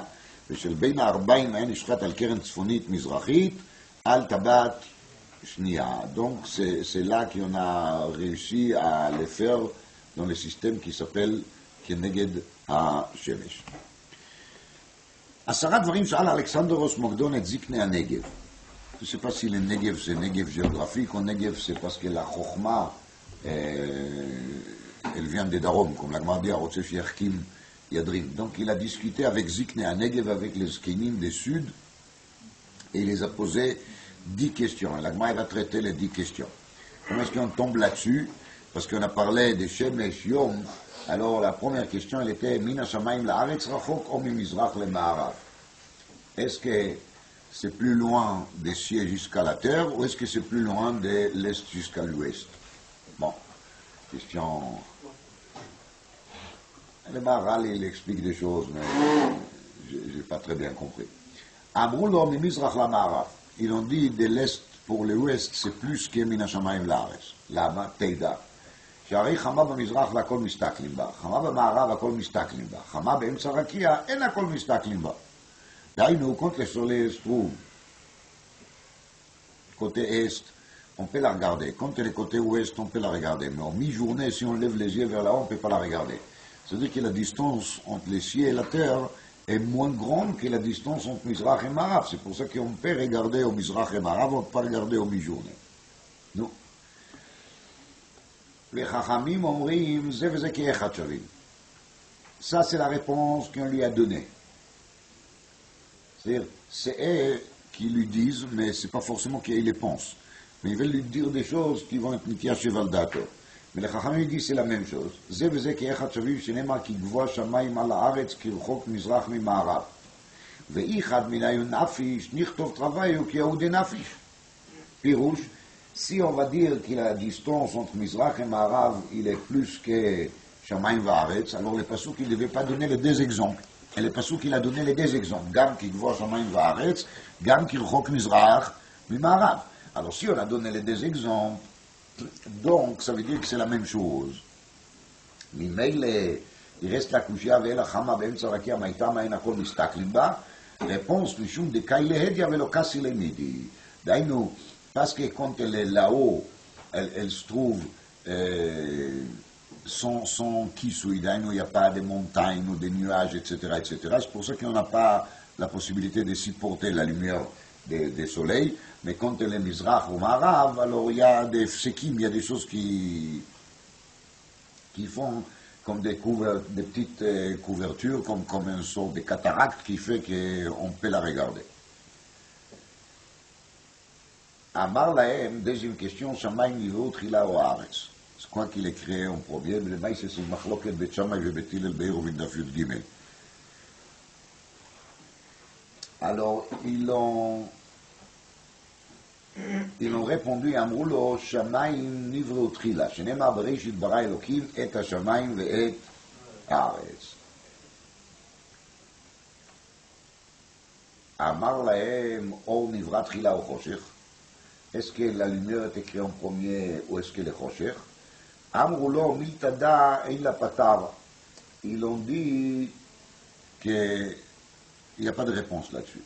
ושל בין הארבעים היה נשחט על קרן צפונית מזרחית על טבעת שנייה. Donc c'est là qu'on a réussi à le faire dans le système qui s'appelle כנגד השמש. 10 דברים שאל אלכסנדרוס מוקדון את זקני הנגב. Je ne sais pas si le Negev c'est Negev géographique ou Negev c'est parce que la Chokhma elle vient des Darom, comme la Gemara dit à Rotsesh Yerkim Yadrim. Donc il a discuté avec Zikne à Negev, avec les Zkenim des Sud, et il les a posé 10 questions. Et la Gemara va traiter les 10 questions. Comment est-ce qu'on tombe là-dessus? Parce qu'on a parlé de Shemesh Yom. Alors la première question, elle était Mina Shamaim la'aretz rachok ou mimizrach le ma'arav. Est-ce que c'est plus loin des cieux jusqu'à la terre ou est-ce que c'est plus loin de l'est jusqu'à l'ouest? Bon, question. Le Maharal, il explique des choses, mais je n'ai pas très bien compris. Amrou mimizrach la ma'arav. Ils ont dit de l'est pour l'ouest, c'est plus que Mina Shamaim la'aretz. Lama teida. שהרי חמה במזרח והכל מסתכלים בה, חמה במערב הכל מסתכלים בה, חמה באמצע רקיע אין הכל מסתכלים בה. דהיינו, quand le soleil se trouve côté est, on peut la regarder. Quand elle est côté ouest, on peut la regarder. Mais en mi-journée, si on lève les yeux vers là-haut, on ne peut pas la regarder. C'est-à-dire que la distance entre les cieux et la terre est moins grande que la distance entre Mizrach et Marav. C'est pour ça qu'on peut regarder au Mizrach et Marav, on ne peut pas regarder au mi-journée. Non. Les Chachamim omrim, ze veze ki echad shavim. Ça, c'est la réponse qu'on lui a donnée. C'est-à-dire, c'est eux qui lui disent, mais c'est pas forcément qu'ils les pensent. Mais ils veulent lui dire des choses qui vont être nikia cheval dato. Mais les Chachamim disent c'est la même chose. Ze veze ki echad shavim, shenema ki gvoa shamayim al haaretz kirchok mizrach mima'arav. Ve'ichad minayu nafish, nichtov travayu ki yahude nafish. Pirouche, si on va dire que la distance entre Mizrach et Marav, il est plus que Shamayim Va'aretz, alors le Passouk, il ne devait pas donner les deux exemples. Et le Passouk, il a donné les deux exemples. Gam qui voit Shamayim Va'aretz, Gam qui rechok Mizrach, Mimarav. Alors si on a donné les deux exemples, donc ça veut dire que c'est la même chose. ממילא, ירס לקושיה ואלה חמה באמצע רקיע מאיתה מהן הכל מסתכלים בה, réponse משום דקאי להדיה ולא קסי למידי. דהיינו, parce que quand elle est là-haut, elle se trouve sans kisui, d'aynou, il n'y a pas de montagnes ou des nuages, etc., etc. C'est pour ça qu'on n'a pas la possibilité de supporter la lumière des soleils, mais quand elle est mizrach ou marav, alors il y a des fsekim, il y a des choses qui font comme des petites couvertures, comme une sorte de cataracte qui fait qu'on peut la regarder. Amar lahem, deuxième question, Shamayim nivru tchila ou haaretz. C'est quoi qu'il ait créé en premier? Le maïs, c'est une machloket bet Shammai ve bet Hillel be'er uvin daf yud gimel. Alors, ils ont répondu, אמרו לו, שמיים נבראו תחילה, שנאמר בראשית ברא אלוקים את השמיים ואת הארץ. אמר להם, אור נברא תחילה או חושך? Est-ce que la lumière était créée en premier ou est-ce que le חושך? אמרו לו, מלתדע אין לה פתר. Ils ont dit qu'il n'y a pas de réponse là-dessus.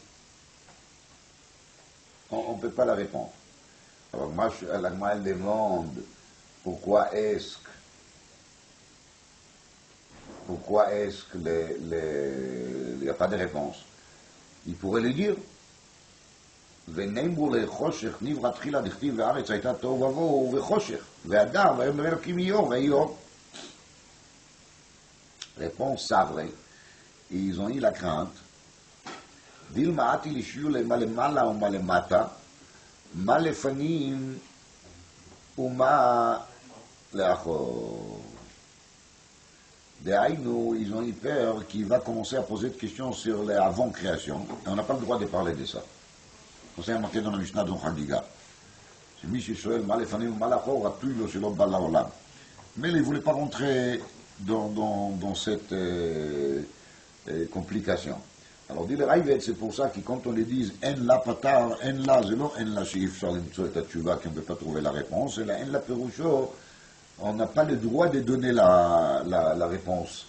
On ne peut pas la répondre. Alors moi, elle demande pourquoi est-ce qu'il n'y a pas de réponse. Il pourrait le dire. ונאמרו לחושך נברא תחילה דכתיב והארץ הייתה תוהו ובוהו וחושך והדר ויאמר אלוקים יהיה אור ויהי אור. Réponse, c'est vrai. Ils ont eu la crainte. דילמה אתי לשיעור למה למעלה ומה למטה, מה לפנים ומה לאחור. Dehaynou, ils ont eu peur qu'il va commencer à poser des questions sur l'avant-création. Et on n'a pas le droit de parler de ça. C'est marqué dans la Mishnah de Chagiga. C'est Michi Shoel, Malefanim, Malachor, Atuilo, Shelo Bala Olam. Mais il ne voulait pas rentrer dans cette complication. Alors, dit le Raïvet, c'est pour ça que quand on les dit En la patar, En la, c'est non En la shif, sur la tchouva, qu'on ne peut pas trouver la réponse, et la En la perusho, on n'a pas le droit de donner la réponse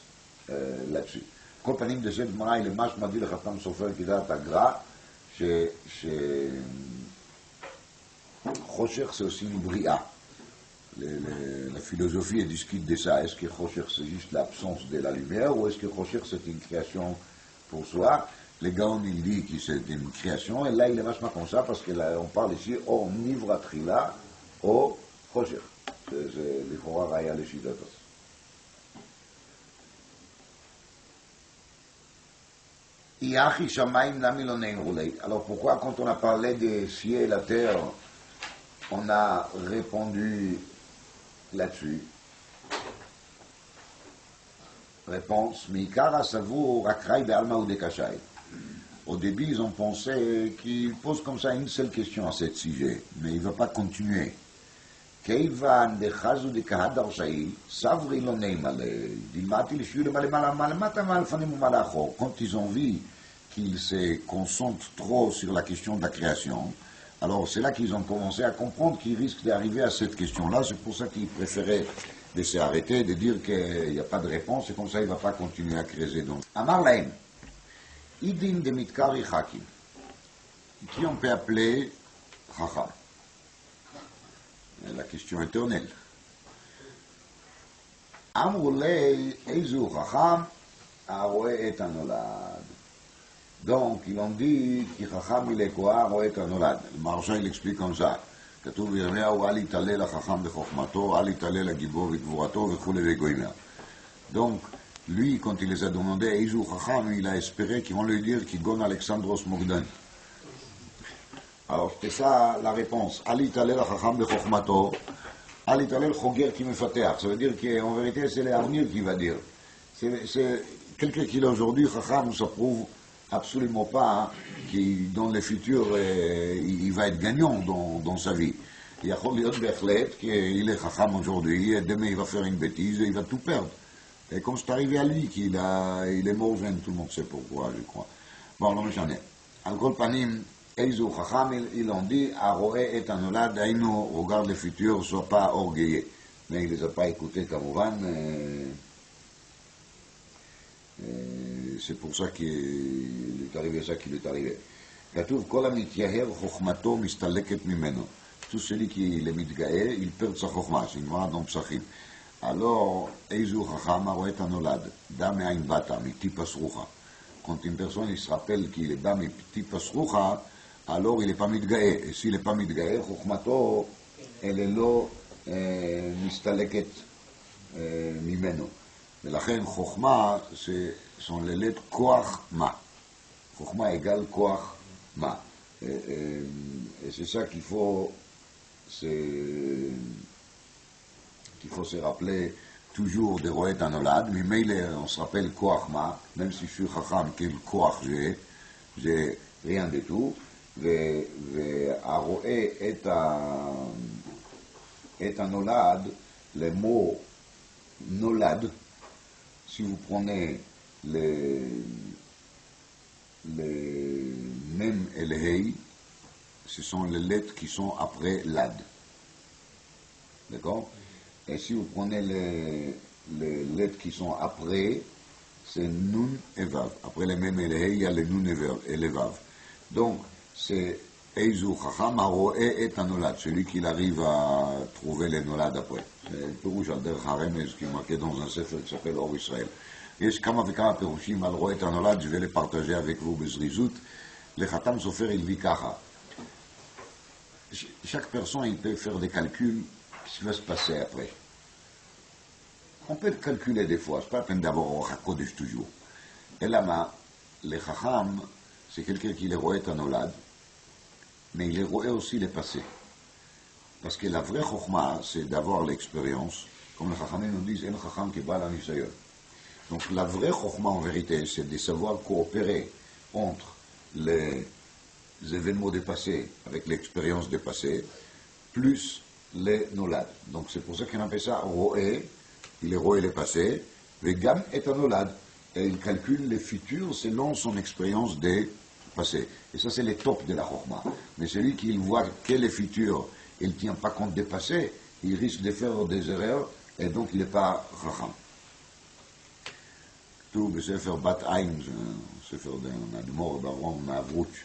là-dessus. Quand on de cette manière, le mâche m'a dit le Khatam Sofer qui date à Gras, Chosher, c'est aussi une bria. La philosophie discute de ça. Est-ce que Chosher, c'est juste l'absence de la lumière, ou est-ce que Chosher, c'est une création pour soi? Les Gaon, il dit que c'est une création, et là, il est vachement comme ça, parce qu'on parle ici, o nivra trila, o Chosher. C'est l'Ichora Raya le Shidatos. Iachi Shamaim Namilonein Roulei. Alors pourquoi, quand on a parlé des cieux et la terre, on a répondu là-dessus? Réponse, Mikara Savour Akrai Be'alma ou Dekashai. Au début, ils ont pensé qu'il pose comme ça une seule question à ce sujet, mais il ne va pas continuer. כיוון דחזו דקהדר שאי, סברי לא נעים עלי, דילמדתי לשיעור מה למטה, מה לפנים ומה לאחור. Quand ils ont vu qu'ils se concentrent trop sur la question de la création, alors c'est là qu'ils ont commencé à comprendre qu'ils risquent d'arriver à cette question-là. C'est pour ça qu'ils préféraient laisser arrêter, de dire qu'il n'y a pas de réponse, et comme ça il ne va pas continuer à creuser. Donc, Amar Lahem, Idin de Mitkari Hakim, qui on peut appeler Chacham. La question éternelle. Amroulei, Eizu Chacham, Aroe et Anolad. Donc, ils ont dit que Chacham il est quoi, Aroe et Anolad. Le Maharsha il explique comme ça. כתוב בירמיהו, אל יתעלה לחכם בחוכמתו, אל יתעלה לגיבור בגבורתו וכולי וגוימר. Donc, lui, quand il les a demandé, Eizu Chacham, il a espéré qu'ils vont lui dire qu'il gon Alexandros Mogdan. Alors, c'était ça la réponse. Ali Talel Chacham de Chokhmato, Ali Talel Choger qui me fateach. Ça veut dire qu'en vérité, c'est l'avenir qui va dire. C'est quelqu'un qui, aujourd'hui, Chacham, ça prouve absolument pas que dans le futur, il va être gagnant dans sa vie. Il y a Choliot Bechlet, qu'il est Chacham aujourd'hui, et demain il va faire une bêtise et il va tout perdre. Et comme c'est arrivé à lui, il est mort jeune, tout le monde sait pourquoi, je crois. Bon, non, mais j'en ai. Al Kol Panim, Eizu Chacham, ils ont dit, Aroé et Anolad, Aïno, regarde le futur, sois pas orgueilleux. Mais il ne les a pas écoutés, Kamouvan. C'est pour ça qu'il est arrivé ça qui lui est arrivé. כתוב, כל המתייהר חוכמתו מסתלקת ממנו. tout celui qui est מתגאה, il perd sa חוכמה, c'est une marade dans Psachim. Alors, איזו חכם הרואה את הנולד, דע מאין באת, מטיפה סרוחה. Quand une personne il se rappelle qu'il est bas מטיפה סרוחה, alors il n'est pas מתגאה. Et s'il n'est pas מתגאה, חוכמתו, elle est לא מסתלקת ממנו. ולכן חוכמה, sont les lettres כוח מה. חוכמה égale כוח מה. Et c'est ça qu'il faut se rappeler toujours de Roet Anolad. Mais on se rappelle Koach Ma, même si je suis Chacham, quel Koach j'ai rien du tout. À Roet est Anolad, le mot Nolad, si vous prenez les Mem et le Hei, ce sont les lettres qui sont après l'ad. D'accord? Et si vous prenez les lettres qui sont après, c'est Nun et Vav. Après les Mem et le Hei, il y a les Nun et les Vav. Donc, c'est Eizu Chacham Haroé et Anolad, celui qui arrive à trouver les Nolad après. C'est le Pérouche al Der Haremez qui est marqué dans un sefer qui s'appelle Or Israël. יש כמה וכמה פירושים על רואה את הנולד, je vais les partager avec vous בזריזות. לחתם סופר il vit ככה. Chaque personne il peut faire des calculs ce qui va se passer après. On peut calculer des fois, c'est pas la peine d'avoir au Hakodesh toujours. Et là, le Chacham, c'est quelqu'un qui les רואה את הנולד, mais il les רואה aussi les passés. Parce que la vraie Chokhma, c'est d'avoir l'expérience, comme les Chachamim nous disent, en Chacham qui bat la nisayon. Donc la vraie Chokhma en vérité, c'est de savoir coopérer entre les événements du passé avec l'expérience du passé, plus les nolad. Donc c'est pour ça qu'on appelle ça roé, il est roé les passés, vegam est un nolad, et il calcule les futurs selon son expérience des passés. Et ça c'est le top de la Chokhma. Mais celui qui voit que les futurs, il ne tient pas compte des passés, il risque de faire des erreurs, et donc il n'est pas Chacham. Tout בספר בת עין, ספר האדמו"ר באברהם מהברוץ',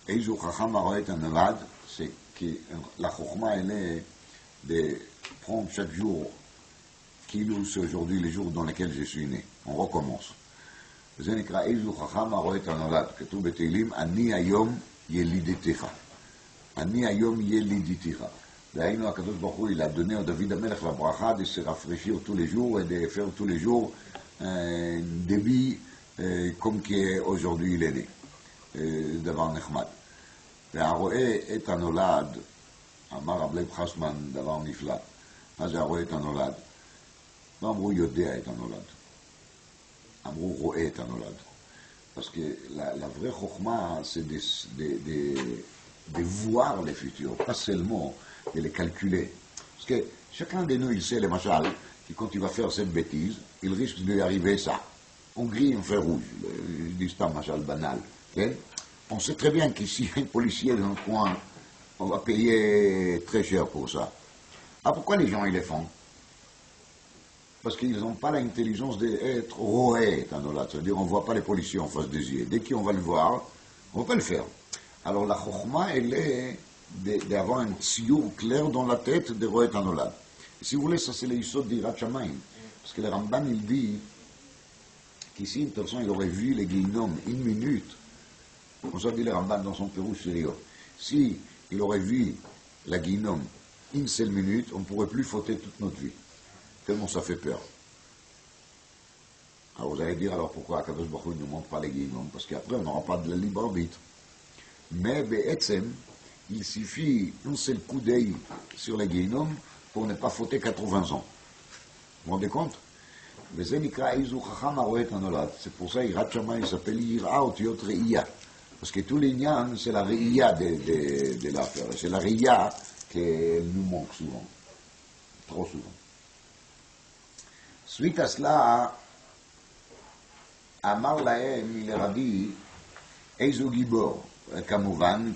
איזו חכם הרואה את הנולד, c'est que la חוכמה elle est de prendre chaque jour, כאילו c'est aujourd'hui les jours dans lesquels je suis né, on recommence. וזה נקרא איזו חכם הרואה את הנולד, כתוב בתהילים, אני היום ילידתך, אני היום ילידיתך. והיינו הקדוש ברוך הוא, il a donné à David המלך la bracha de se rafraîchir tous les jours et de faire tous les jours un débit comme qu'aujourd'hui il est né, דבר נחמד. והרואה את הנולד, אמר רב לייב חסמן דבר נפלא, מה זה הרואה את הנולד? לא אמרו יודע את הנולד, אמרו רואה את הנולד. Parce que la vraie chokma, c'est de voir les futurs, pas seulement de les calculer. Parce que chacun de nous, il sait, les machal, que quand il va faire cette bêtise, il risque de lui arriver ça. On grille, on fait rouge. Je dis ça, machal banal. Okay? On sait très bien qu'ici, il y a un policier dans le coin, on va payer très cher pour ça. Ah, pourquoi les gens, ils les font? Parce qu'ils n'ont pas l'intelligence d'être roé, c'est-à-dire on ne voit pas les policiers en face des yeux. Dès qu'on va le voir, on ne va pas le faire. Alors la chokhma, elle est d'avoir un tsiour clair dans la tête de roé tanolad. Si vous voulez, ça c'est l'histoire d'Irat Shamayim. Parce que le Ramban, il dit qu'ici, une personne, il aurait vu les guénomes une minute. Comme ça dit le Ramban dans son Pérouche sérieux. Si il aurait vu la guénome une seule minute, on ne pourrait plus fauter toute notre vie. Tellement ça fait peur. Alors vous allez dire, alors pourquoi Akadosh Baruch Hu ne nous montre pas les guénomes? Parce qu'après, on n'aura pas de libre arbitre. Mais, Be'etzem, il suffit un seul coup d'œil sur les guénomes pour ne pas fauter 80 ans. Vous vous rendez compte? C'est pour ça Yirat Shamayim il s'appelle Yira Otiot Re'iyah. Parce que tous les Nyan, c'est la Re'iyah de l'affaire. C'est la Re'iyah qui nous manque souvent. Trop souvent. Suite à cela, Amar Lahem, il leur a dit, Eizo Gibor, כמובן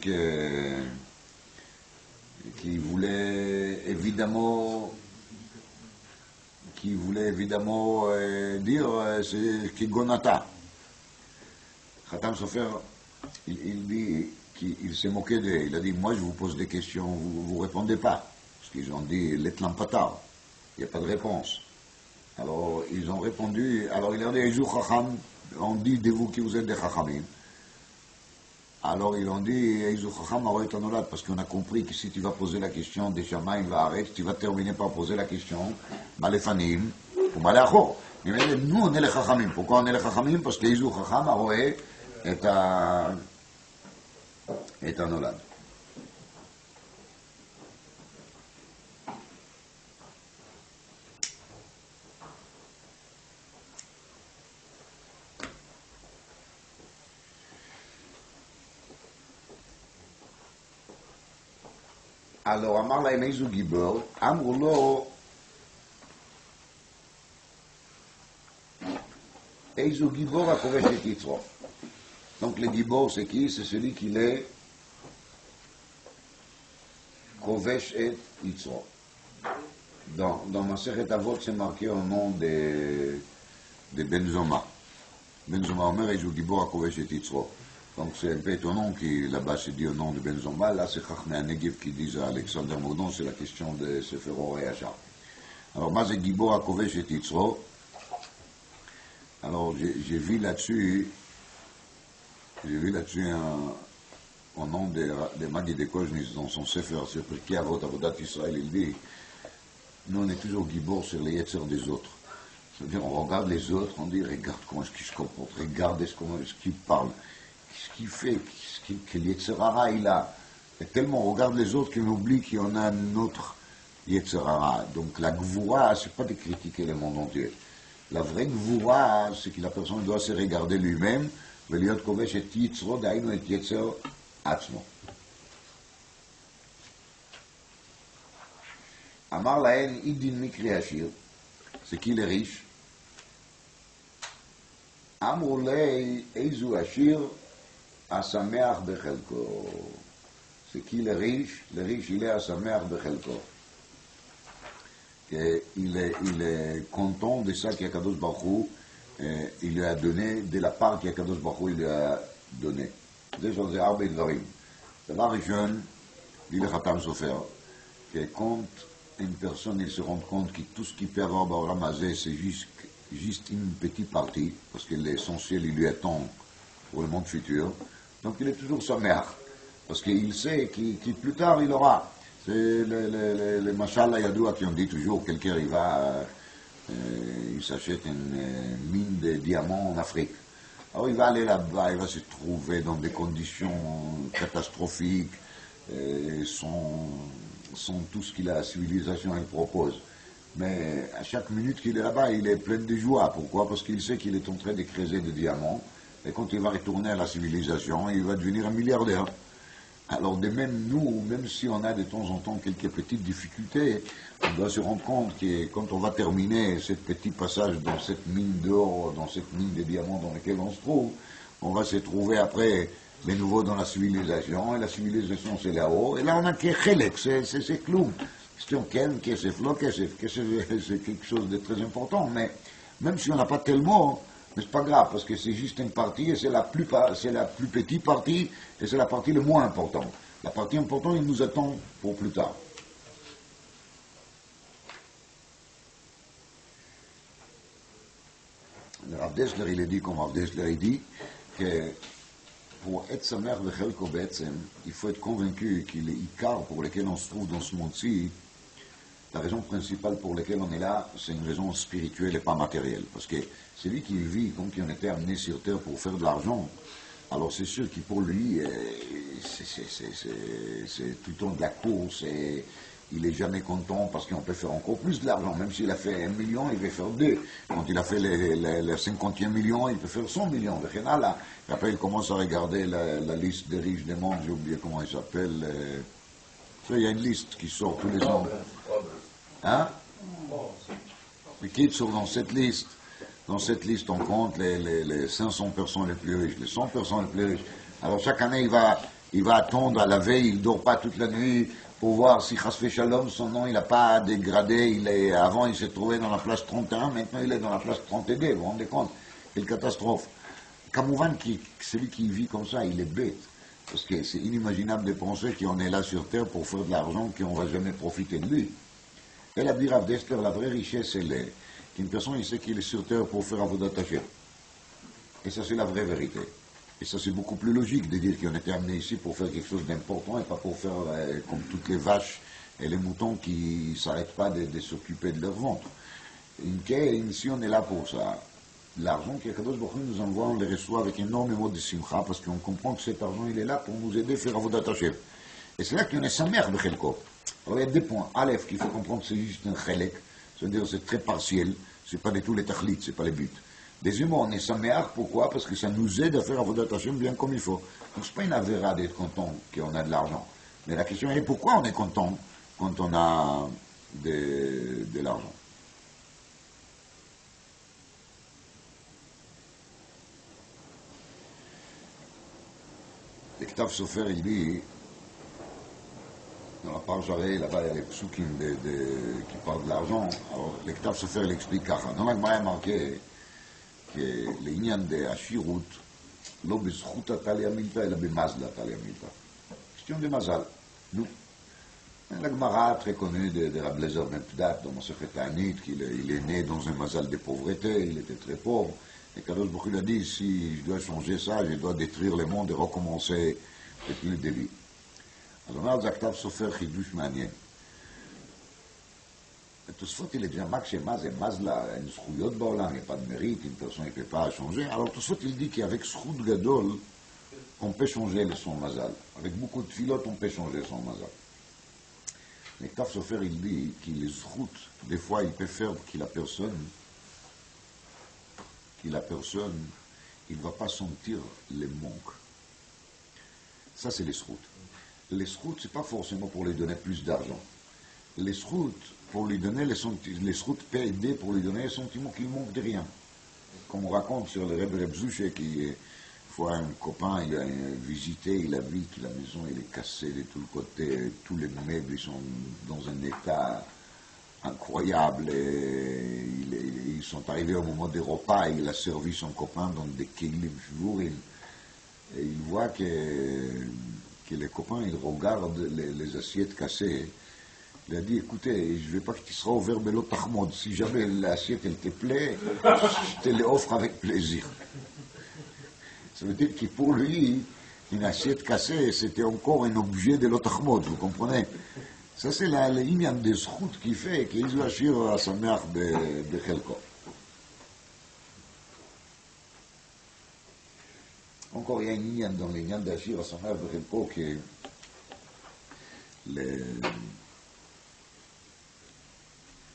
qui voulait évidemment dire c'est Kigonata. Khatam Sofer, il dit qu'il s'est moqué d'eux. Il a dit, moi je vous pose des questions, vous ne répondez pas. Parce qu'ils ont dit, l'etlampatar, il n'y a pas de réponse. Alors ils ont répondu, alors il a dit, Eizou Chacham, on dit de vous qui vous êtes des Chachamim. Alors ils ont dit, Eizou Chacham Aroet Anolad, parce qu'on a compris que si tu vas poser la question des Shamaim Va'aretz, tu vas terminer par poser la question, Balefanim, ou Baleachor. Mais nous on est les Chachamim. Pourquoi on est les Chachamim? Parce que Eizou Chacham Aroet est Anolad. Alors, אמר להם איזו גיבור, אמרו לו, איזו גיבור הכובש את יצרו. Donc le גיבור c'est qui? C'est celui qui est כובש את יצרו. Dans Masechet Avot c'est marqué au nom de Ben Zoma. Ben Zoma אומר איזו גיבור הכובש את יצרו. Donc c'est un peu étonnant que là-bas c'est dit au nom de Ben Zoma, là c'est Chachmei HaNegev qui disent à Alexander Moudon, c'est la question de Sefer Or HaYashar. Alors, מה זה גיבור הכובש את יצרו? Alors j'ai vu là-dessus au nom de Magid de Kojnis dans son Sefer sur Pirkei Avot Avodat Israël, il dit, nous on est toujours gibour sur les yetzer des autres. C'est-à-dire on regarde les autres, on dit regarde comment est-ce qu'ils se comportent, regarde comment est-ce qu'ils parlent, ce qu'il fait, que l'Yetzerara il a. Et tellement on regarde les autres qu'on oublie qu'il y en a un autre Yetzerara. Donc la Gvoura, c'est pas de critiquer le monde entier. La vraie Gvoura, c'est que la personne doit se regarder lui-même, ולהיות כובש את יצרו, דהיינו את יצר עצמו. אמר להן עידין מקרי עשיר, c'est qui les riches? אמרו לי איזו עשיר השמח בחלקו. C'est qui les riches? Le riche, il est השמח בחלקו. Il est content de ça qu'Akadosh Baruch Hu il lui a donné, de la part qu'Akadosh Baruch Hu il lui a donné. זה שזה הרבה דברים. דבר ראשון, dit le Khatam Sofer, que quand une personne il se rend compte que tout ce qu'il peut avoir dans l'âme, c'est juste une petite partie, parce que l'essentiel il lui attend pour le monde futur, donc il est toujours sa mère, parce qu'il sait qu'il plus tard il aura. C'est le machal yadoua qui on dit toujours, quelqu'un il va, il s'achète une mine de diamants en Afrique. Alors il va aller là-bas, il va se trouver dans des conditions catastrophiques, sans tout ce que la civilisation elle propose. Mais à chaque minute qu'il est là-bas, il est plein de joie. Pourquoi? Parce qu'il sait qu'il est en train de creuser des diamants, et quand il va retourner à la civilisation, il va devenir un milliardaire. Alors de même nous, même si on a de temps en temps quelques petites difficultés, on doit se rendre compte que quand on va terminer ce petit passage dans cette mine d'or, dans cette mine de diamants dans laquelle on se trouve, on va se trouver après de nouveau dans la civilisation, et la civilisation c'est là-haut, et là on a que chelek, c'est cloum. C'est quelque chose de très important, mais même si on n'a pas tellement, mais c'est pas grave, parce que c'est juste une partie, et c'est la plus petite partie, et c'est la partie le moins importante. La partie importante, il nous attend pour plus tard. Le Rav Dessler, il a dit, comme Rav Dessler, il dit, que pour être sa mère de Chelko Betzem, il faut être convaincu que les Ikar pour lesquels on se trouve dans ce monde-ci, la raison principale pour laquelle on est là, c'est une raison spirituelle et pas matérielle. Parce que celui qui vit comme si on était amené sur Terre pour faire de l'argent, alors c'est sûr que pour lui, c'est tout le temps de la course et il n'est jamais content parce qu'on peut faire encore plus de l'argent. Même s'il a fait 1 million, il va faire 2. Quand il a fait les 50e million, il peut faire 100 millions. Et après, il commence à regarder la liste des riches des mondes, j'ai oublié comment il s'appelle. Il y a une liste qui sort tous les ans. Hein? Mais qui sont dans cette liste, on compte les 500 personnes les plus riches, les 100 personnes les plus riches. Alors chaque année, il va attendre à la veille, il ne dort pas toute la nuit pour voir si Chasvé Shalom, son nom, il n'a pas dégradé. Avant, il s'est trouvé dans la place 31, maintenant il est dans la place 32, vous vous rendez compte? Quelle catastrophe. Kamouvan, celui qui vit comme ça, il est bête. Parce que c'est inimaginable de penser qu'on est là sur Terre pour faire de l'argent, qu'on ne va jamais profiter de lui. Et la Birav d'Esther, la vraie richesse, c'est qu'une personne, il sait qu'il est sur Terre pour faire Avodat Hashem. Et ça, c'est la vraie vérité. Et ça, c'est beaucoup plus logique de dire qu'on était amené ici pour faire quelque chose d'important et pas pour faire comme toutes les vaches et les moutons qui ne s'arrêtent pas de s'occuper de leur ventre. Ici, on est là pour ça. L'argent qu'Akadosh Baruch Hu nous envoie, on le reçoit avec énormément de simcha, parce qu'on comprend que cet argent, il est là pour nous aider à faire Avodat Hashem. Et c'est là qu'on est sa mère, Bechelko. Alors il y a des points. Aleph, qu'il faut comprendre, c'est juste un chelek, c'est-à-dire c'est très partiel, c'est pas du tout les tachlit, c'est pas les buts. Deuxièmement, on est sa mère, pourquoi? Parce que ça nous aide à faire Avodat Hashem bien comme il faut. Donc c'est pas une avéra d'être content qu'on a de l'argent. Mais la question est pourquoi on est content quand on a de l'argent? Le Ktav Sofer, il dit, dans la page Jaré, là-bas, il y a les psukim qui parlent de l'argent. Alors, le Ktav Sofer, il explique Kacha. Dans la Gemara, il y a marqué que l'Inyan de Hashirut, לא בזכות הטליה מילתא, אלא במזל הטליה מילתא. Question de Mazal. Nous. La Gemara, très connue de Rab Lezer ben Pdat, dans Masechet Ta'anit, qu'il est né dans un mazal de pauvreté, il était très pauvre. Et Kadosh Baruch Hu a dit, si je dois changer ça, je dois détruire le monde et recommencer depuis le début. אז אומר זה הכתב סופר חידוש מעניין. תוספות il est déjà marqué מה זה מזלה, אין זכויות בעולם, il n'y a pas de mérite, une personne ne peut pas changer. Alors תוספות il dit qu'avec זכות גדול, on peut changer son mazal. Avec beaucoup de filotes, on peut changer son mazal. Le Ktav Sofer, il dit qu'il est zchut, des fois il peut faire qu'il la personne, il ne va pas sentir les manques. Ça, c'est les zchut. Les zchut, ce n'est pas forcément pour lui donner plus d'argent. Les zchut, pour lui donner les zchut peut aider pour lui donner le sentiment qu'il manque de rien. Comme on raconte sur le Rebbe Reb Zouché, qui une fois un copain, il a visité, il a vu que la maison elle est cassée de tous les côtés, tous les meubles ils sont dans un état incroyable, et ils sont arrivés au moment des repas, et il a servi son copain dans des kelim shvurim, et il voit que les copains, ils regardent les assiettes cassées. Il a dit, écoutez, je ne veux pas que tu seras ouvert belot tahmod. Si jamais l'assiette, elle te plaît, je te l'offre avec plaisir. Ça veut dire que pour lui, une assiette cassée, c'était encore un objet de l'otahmod, vous comprenez? Ça, c'est la ligne des zchut qui fait qu'il doit achir à sa mère de Chelko. Encore, il y a une ligne dans les lignes d'achir à sa mère de Chelko que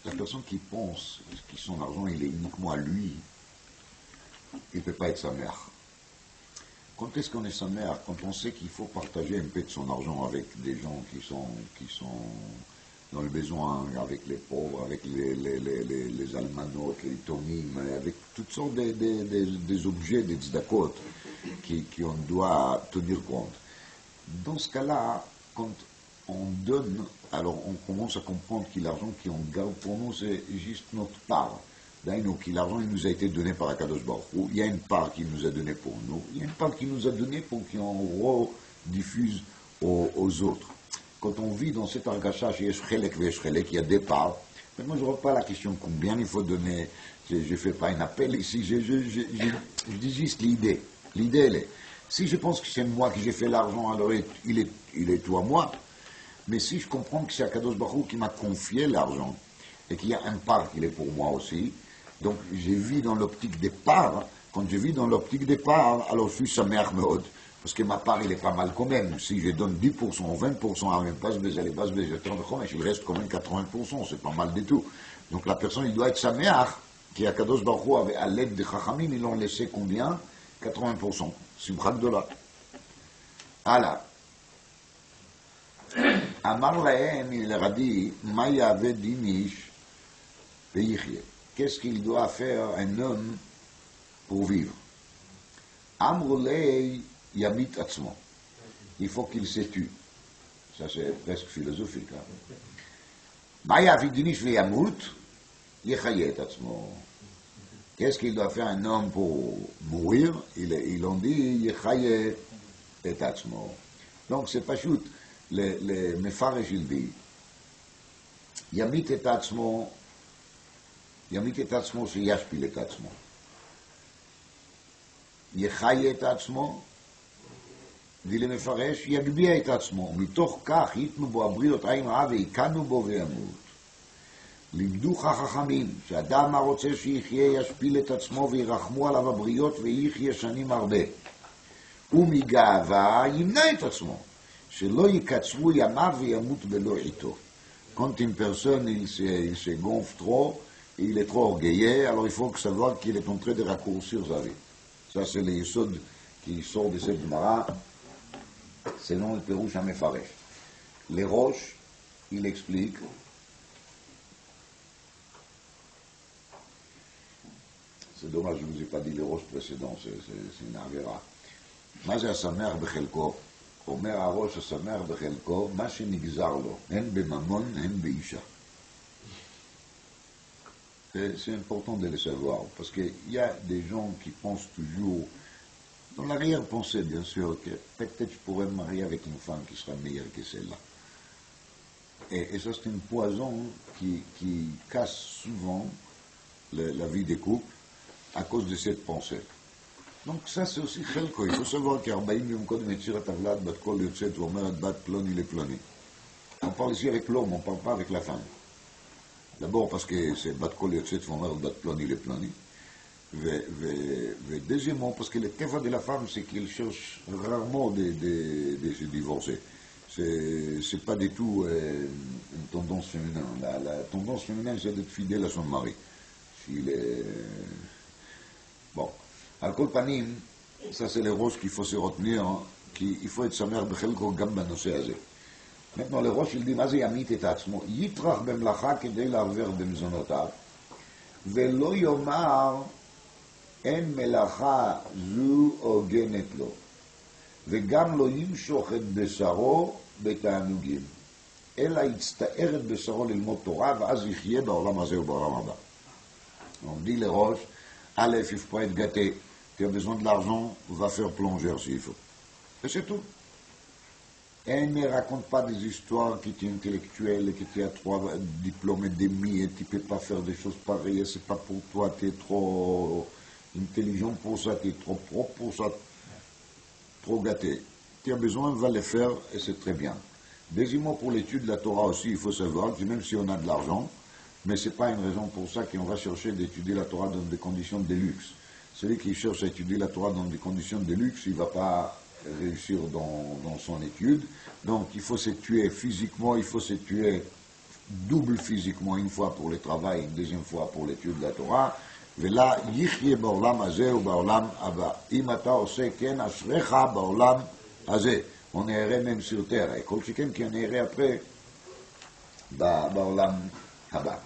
la personne qui pense que son argent il est uniquement à lui, il ne peut pas être sa mère. Quand est-ce qu'on est sa mère? Quand on sait qu'il faut partager un peu de son argent avec des gens qui sont dans le besoin, avec les pauvres, avec les almanotes, les tomim, avec toutes sortes des objets, des tzedakot qu'on doit tenir compte. Dans ce cas-là, quand on donne, alors on commence à comprendre que l'argent qu'on garde pour nous, c'est juste notre part. D'ailleurs, que l'argent il nous a été donné par Akadosh Baruch Hu. Il y a une part qu'il nous a donnée pour nous, il y a une part qu'il nous a donnée pour qu'on rediffuse aux autres. Quand on vit dans cet argacha, chez Yeshchelek et Yeshchelek, il y a des parts. Mais moi, je ne vois pas la question combien il faut donner. Je ne fais pas un appel ici, je dis juste l'idée. L'idée, elle est, si je pense que c'est moi qui j'ai fait l'argent, alors il est tout à moi. Mais si je comprends que c'est Akadosh Baruch Hu qui m'a confié l'argent, et qu'il y a un part qui est pour moi aussi, donc j'ai vu dans l'optique des parts. Quand je vis dans l'optique des parts, alors je suis sa mère meod. Parce que ma part, il est pas mal quand même. Si je donne 10% ou 20% à même pas, il reste quand même 80%, c'est pas mal du tout. Donc la personne, il doit être sa mère, qui à Kadosh Baruch Hu, à l'aide des Chachamim, ils l'ont laissé combien? 80%. Simcha Gdola. Alors, Amar Lahem, il leur a dit, Ma yaveh dinish veyichye. Qu'est-ce qu'il doit faire un homme pour vivre? Amrulei Yamit Atzmo. Il faut qu'il se tue. Ça, c'est presque philosophique. Maya Vidinish Veyamut, Yechayet Atzmo. Qu'est-ce qu'il doit faire un homme pour mourir? Ils ont dit Yechayet et Atzmo. Donc, c'est pas chute. Les Mefaresh, il dit Yamit et Atzmo, c'est Yashpil et Atzmo. יחיה את עצמו, ולמפרש יגביה את עצמו, מתוך כך ייתנו בו הבריות עין רעה ויקנו בו וימות. לימדו חכמים שאדם הרוצה שיחיה ישפיל את עצמו וירחמו עליו הבריות ויחיה שנים הרבה. ומגאווה ימנע את עצמו, שלא יקצרו ימיו וימות בלא עיתו. Quand une personne il se gonfle trop, il est trop orgueilleux, alors il faut savoir qu'il est en train de raccourcir sa vie. Ça, c'est les Yesod qui sortent de cette Gemara, selon le Pérouche HaMefaresh. Les roches, il explique, c'est dommage, je ne vous ai pas dit les roches précédentes, c'est une avera. מה זה השמח בחלקו? אומר הראש השמח בחלקו, מה שנגזר לו, הן בממון, הן באישה. C'est important de le savoir, parce qu'il y a des gens qui pensent toujours, dans l'arrière-pensée bien sûr, que peut-être je pourrais me marier avec une femme qui sera meilleure que celle-là. Et ça c'est un poison qui casse souvent la vie des couples à cause de cette pensée. Donc ça c'est aussi חלקו, il faut savoir ש40 יום קודם יציר הטבלת בת קול יוצאת ואומרת בת פלוני לפלוני. On parle ici avec l'homme, on ne parle pas avec la femme. D'abord parce que c'est bat kol yotzet v'omer bat ploni le ploni, et deuxièmement parce que le tefa de la femme c'est qu'il cherche rarement de se divorcer. C'est pas du tout une tendance féminine. La tendance féminine c'est d'être fidèle à son mari. S'il est... Bon, al kol panim, ça c'est les roses qu'il faut se retenir, hein, qu'il faut être samer b'chelko gam b'nosé hazé. Maintenant, le roche, il dit, מה זה ימית את עצמו? יטרח במלאכה כדי להרוויח במזונותיו, ולא יאמר, אין מלאכה זו הוגנת לו, וגם לא ימשוך את בשרו בתענוגים, אלא יצטער את בשרו ללמוד תורה, ואז יחיה בעולם הזה ובעולם הבא. On dit le roche, א', il faut pas être gâté, tu as besoin de l'argent, va faire plongeur s'il faut. Et c'est tout. Elle ne raconte pas des histoires qui étaient intellectuelles, que tu as 3 diplômes et demi et tu ne peux pas faire des choses pareilles, c'est pas pour toi, tu es trop intelligent pour ça, tu es trop propre pour ça, trop gâté. Tu as besoin, va le faire et c'est très bien. Deuxièmement, pour l'étude de la Torah aussi, il faut savoir que même si on a de l'argent, mais ce n'est pas une raison pour ça qu'on va chercher d'étudier la Torah dans des conditions de luxe. Celui qui cherche à étudier la Torah dans des conditions de luxe, il ne va pas réussir dans son étude. Donc il faut se tuer physiquement, il faut se tuer double physiquement, une fois pour le travail, une deuxième fois pour l'étude de la Torah. Vela yichye ba'olam hazeh ou ba'olam haba. Im ata oseh ken ashrecha ba'olam hazeh. On est erré même sur terre. Et kol sheken qui on est erré après ba'olam haba.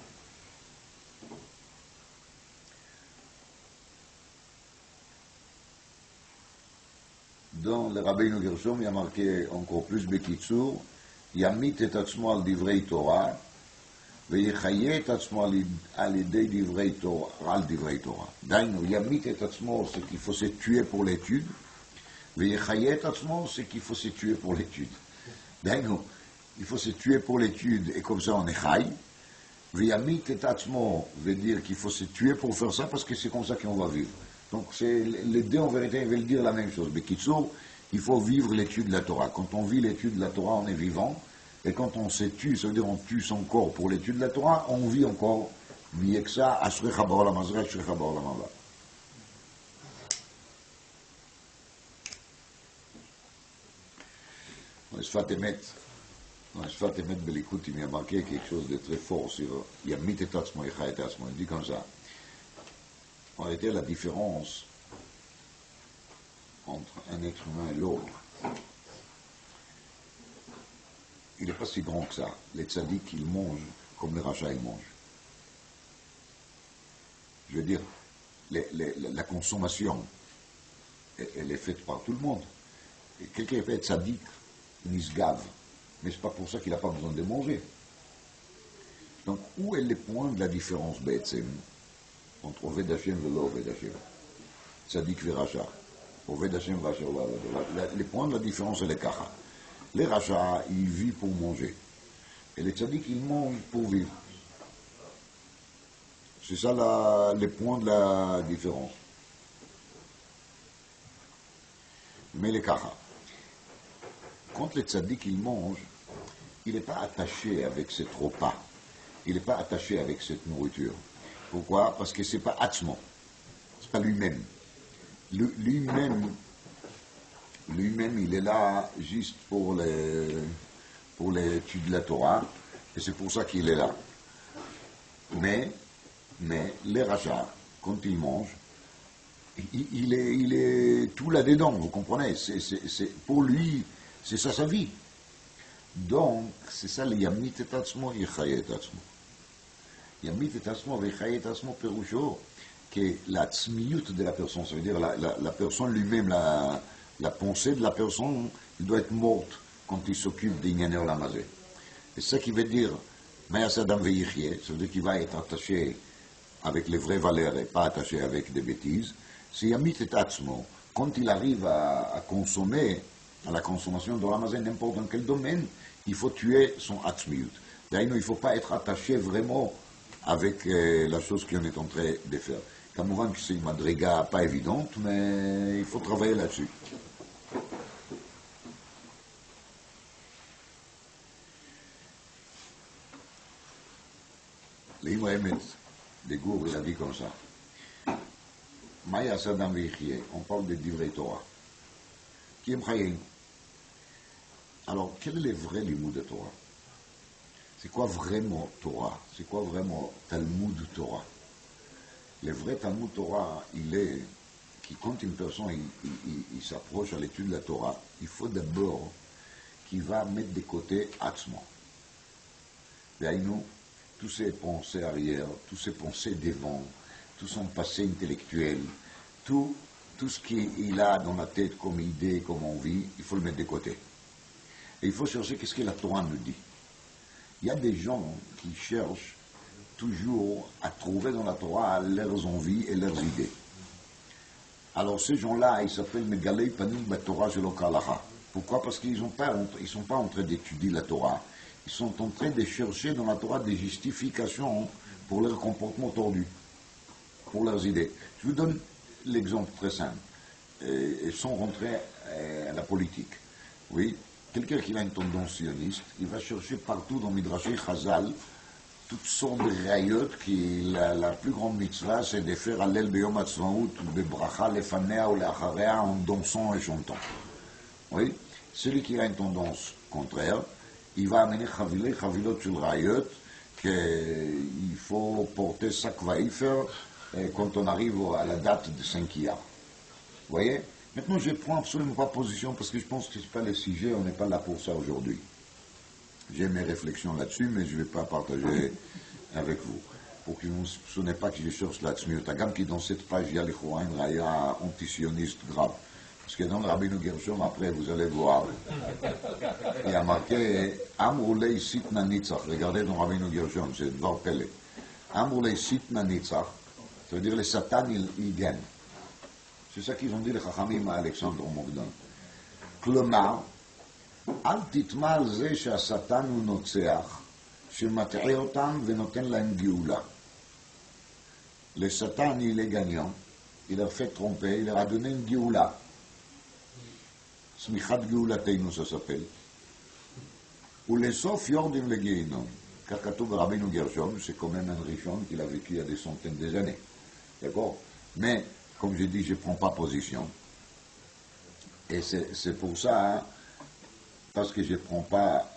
Dans le Rabbeinu Gershom, il y a marqué encore plus Bekitsur, Yamit et Atzmo al divrei Torah, ויחיה את עצמו על ידי דברי תורה, על דברי תורה. דיינו, ימית את עצמו, c'est qu'il faut se tuer pour l'étude, ויחיה את עצמו, c'est qu'il faut se tuer pour l'étude. דיינו, il faut se tuer pour l'étude, et comme ça on est chai, וימית את עצמו, veut dire qu'il faut se tuer pour faire ça, parce que c'est comme ça qu'on va vivre. Donc les deux en vérité ils veulent dire la même chose. Mais Kitsour, il faut vivre l'étude de la Torah. Quand on vit l'étude de la Torah, on est vivant. Et quand on se tue, ça veut dire on tue son corps pour l'étude de la Torah, on vit encore mieux que ça. Ashrecha ba'olam hazeh, ashrecha ba'olam haba. Dans Sfat Emet Belikut, il y a marqué quelque chose de très fort sur Yamit et Atzmo, Yechayet et Atzmo. Il dit comme ça. En réalité, la différence entre un être humain et l'autre, il n'est pas si grand que ça. Les tzaddik, ils mangent comme les rachats, ils mangent. Je veux dire, la consommation, elle est faite par tout le monde. quelqu'un peut être sadique, nisgav, mais c'est pas pour ça qu'il n'a pas besoin de manger. Donc, où est le point de la différence, B'etzem, entre Oved Hashem et l'Oved Hashem, Tzadik et Racha, Oved Hashem et Racha, le point de la différence, c'est le Kacha. Les Racha, ils vivent pour manger, et les Tzadik, ils mangent pour vivre. C'est ça le point de la différence. Mais le Kacha, quand le Tzadik, il mange, il n'est pas attaché avec ce repas. Il n'est pas attaché avec cette nourriture. Pourquoi? Parce que ce n'est pas Atzmo. Ce n'est pas lui-même. Lui-même, il est là juste pour l'étude de la Torah, et c'est pour ça qu'il est là. Mais les rachats, quand il mange, il est tout là-dedans, vous comprenez? Pour lui, c'est ça sa vie. Donc, c'est ça le Yamit et Atzmo, Yechaye et Atzmo. Yamit et Atzmo, Yechaye et Atzmo, Perusho, que la tzmiyut de la personne, ça veut dire la personne lui-même, la pensée de la personne, il doit être morte quand il s'occupe d'Inyaner Lamazé. Et ça qui veut dire, Mayasadam Veyichye, ça veut dire qu'il va être attaché avec les vraies valeurs et pas attaché avec des bêtises. C'est Yamit et Atzmo, quand il arrive à consommer, à la consommation de Lamazé, n'importe dans quel domaine, il faut tuer son atzmiyut. D'ailleurs, il ne faut pas être attaché vraiment avec la chose qu'on est en train de faire. Kamouvan, c'est une madriga pas évidente, mais il faut travailler là-dessus. L'Imra Emet, des gourds, il a dit comme ça. Maya Sadam Veichie, on parle de divrei Torah. Qui est Mchayin. Alors, quel est le vrai limoud de Torah? C'est quoi vraiment Torah? C'est quoi vraiment Talmud Torah? Le vrai Talmud Torah, il est que quand une personne il s'approche à l'étude de la Torah, il faut d'abord qu'il va mettre de côté Atzmo. D'ailleurs, tous ses pensées arrière, toutes ses pensées devant, tout son passé intellectuel, tout ce qu'il a dans la tête comme idée, comme envie, il faut le mettre de côté. Et il faut chercher qu'est-ce que la Torah nous dit. Il y a des gens qui cherchent toujours à trouver dans la Torah leurs envies et leurs idées. Alors ces gens-là, ils s'appellent Megalei Panim Batorah Shelo Kalacha. Pourquoi? Parce qu'ils ne sont pas en train d'étudier la Torah. Ils sont en train de chercher dans la Torah des justifications pour leur comportement tordu, pour leurs idées. Je vous donne l'exemple très simple, et sans rentrer à la politique. Oui, quelqu'un qui a une tendance sioniste, il va chercher partout dans Midrashé Chazal toutes sortes de rayot qui la plus grande mitzvah, c'est de faire Hallel Beyom Hatzmaut, Bebracha Lefanea ou Leacharea en dansant et chantant. Oui, celui qui a une tendance contraire, il va amener Chavilot sur le rayot, qu'il faut porter sac vaïfer quand on arrive à la date de 5 Iyar. Vous voyez? Maintenant, je ne prends absolument pas position parce que je pense que ce n'est pas le sujet, on n'est pas là pour ça aujourd'hui. J'ai mes réflexions là-dessus, mais je ne vais pas partager avec vous. Pour que vous ne soupçonnez pas que je cherche là-dessus. Tagam qui dans cette page, il y a une raya antisioniste grave. Parce que dans le Rabbeinu Gershom, après, vous allez voir, il y a marqué Amrulei Sitna Nitzach. Regardez dans Rabbeinu Gershom, c'est Dvar Pele. Amrulei Sitna Nitzach, ça veut dire le Satan, il gagne. C'est ça qu'ils ont dit les Chachamim à Alexandre Mogdan. Klomar, אל תטמע על זה שהשטן הוא נוצח, שמטעה אותם ונותן להם גאולה. Le Satan, il est gagnant, il a fait tromper, il leur a donné une gioula. Smichat Geulateinu, ça s'appelle. Ou les sauf yordim le Gehinom. Car Katoub Rabbeinu Gershom, c'est quand même un Rishon qu'il a vécu il y a des centaines d'années. D'accord? Mais, comme j'ai dit, je ne prends pas position. Et c'est pour ça, hein, parce que je ne prends pas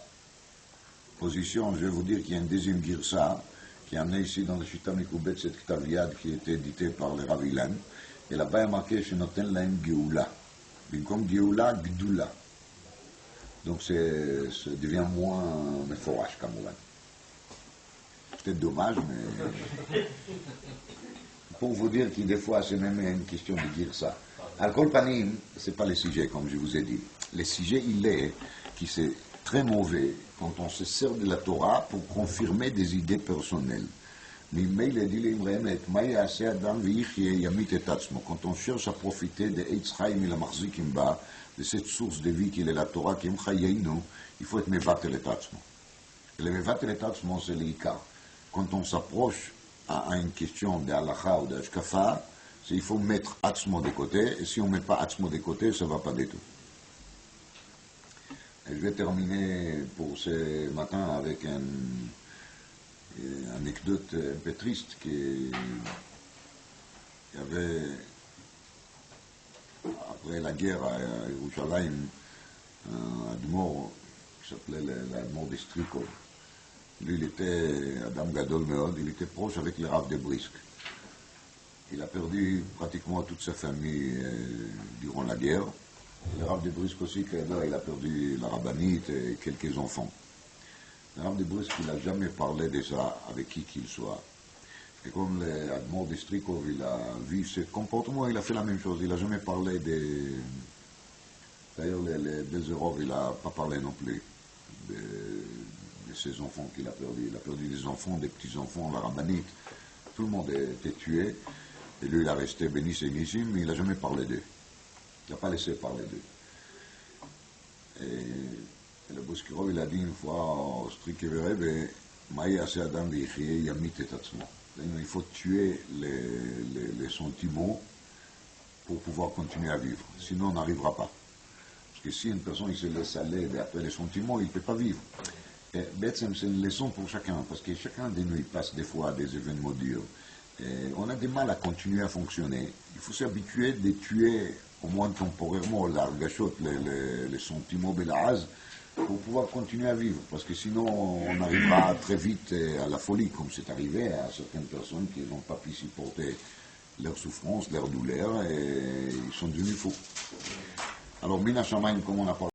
position, je vais vous dire qu'il y a une deuxième girsa qui est amenée ici dans le Shita Mikoubet, cette Ktav Yad qui a été édité par le Rav Ilan. Et là-bas, il y a marqué Shenoten Lahem Geoula. Comme Geoula, Gdoula. Donc ça devient moins méforage, comme on va. Peut-être dommage, mais. Pour vous dire que des fois, c'est même une question de girsa. Al-Kol Panim, ce n'est pas le sujet, comme je vous ai dit. le sujet, il est que c'est très mauvais quand on se sert de la Torah pour confirmer des idées personnelles. Quand on cherche à profiter de Eitz Chaim il Mahzikim Ba, de cette source de vie qui est la Torah, qui est Mchayeinu, il faut être Mevatel et Atzmo. Et le Mevatel et Atzmo, c'est l'Ikar. Quand on s'approche à une question de Halacha ou d'Ashkafa, il faut mettre Atzmo de côté, et si on ne met pas Atzmo de côté, ça ne va pas du tout. Et je vais terminer pour ce matin avec une anecdote un peu triste qu'il y avait après la guerre à Yerushalayim un admor qui s'appelait l'admor de Strikov. Lui, il était Adam Gadol Meod, il était proche avec le Rav de Brisk. Il a perdu pratiquement toute sa famille durant la guerre. Le Rav de Brisk aussi, il a perdu la rabbinite et quelques enfants. Le Rav de Brisk, il n'a jamais parlé de ça avec qui qu'il soit. Et comme l'admor de Strikov, il a vu ce comportement, il a fait la même chose. Il n'a jamais parlé des... D'ailleurs, les Bezerov, il n'a pas parlé non plus de ses enfants qu'il a perdus. Il a perdu des enfants, des petits-enfants, la rabbinite. Tout le monde était tué. Et lui, il a resté béni sénissim, mais il n'a jamais parlé d'eux. Il n'a pas laissé parler d'eux. Et le Boskirov, il a dit une fois, il faut tuer les sentiments pour pouvoir continuer à vivre. Sinon, on n'arrivera pas. Parce que si une personne il se laisse aller après les sentiments, il ne peut pas vivre. Et c'est une leçon pour chacun, parce que chacun de nous il passe des fois des événements durs. Et on a du mal à continuer à fonctionner. Il faut s'habituer de tuer, au moins temporairement, l'argachot, les sentiments belaz, pour pouvoir continuer à vivre. Parce que sinon, on arrivera très vite à la folie, comme c'est arrivé à certaines personnes qui n'ont pas pu supporter leur souffrance, leur douleur, et ils sont devenus fous. Alors, Mina Shamaim, comme on a parlé,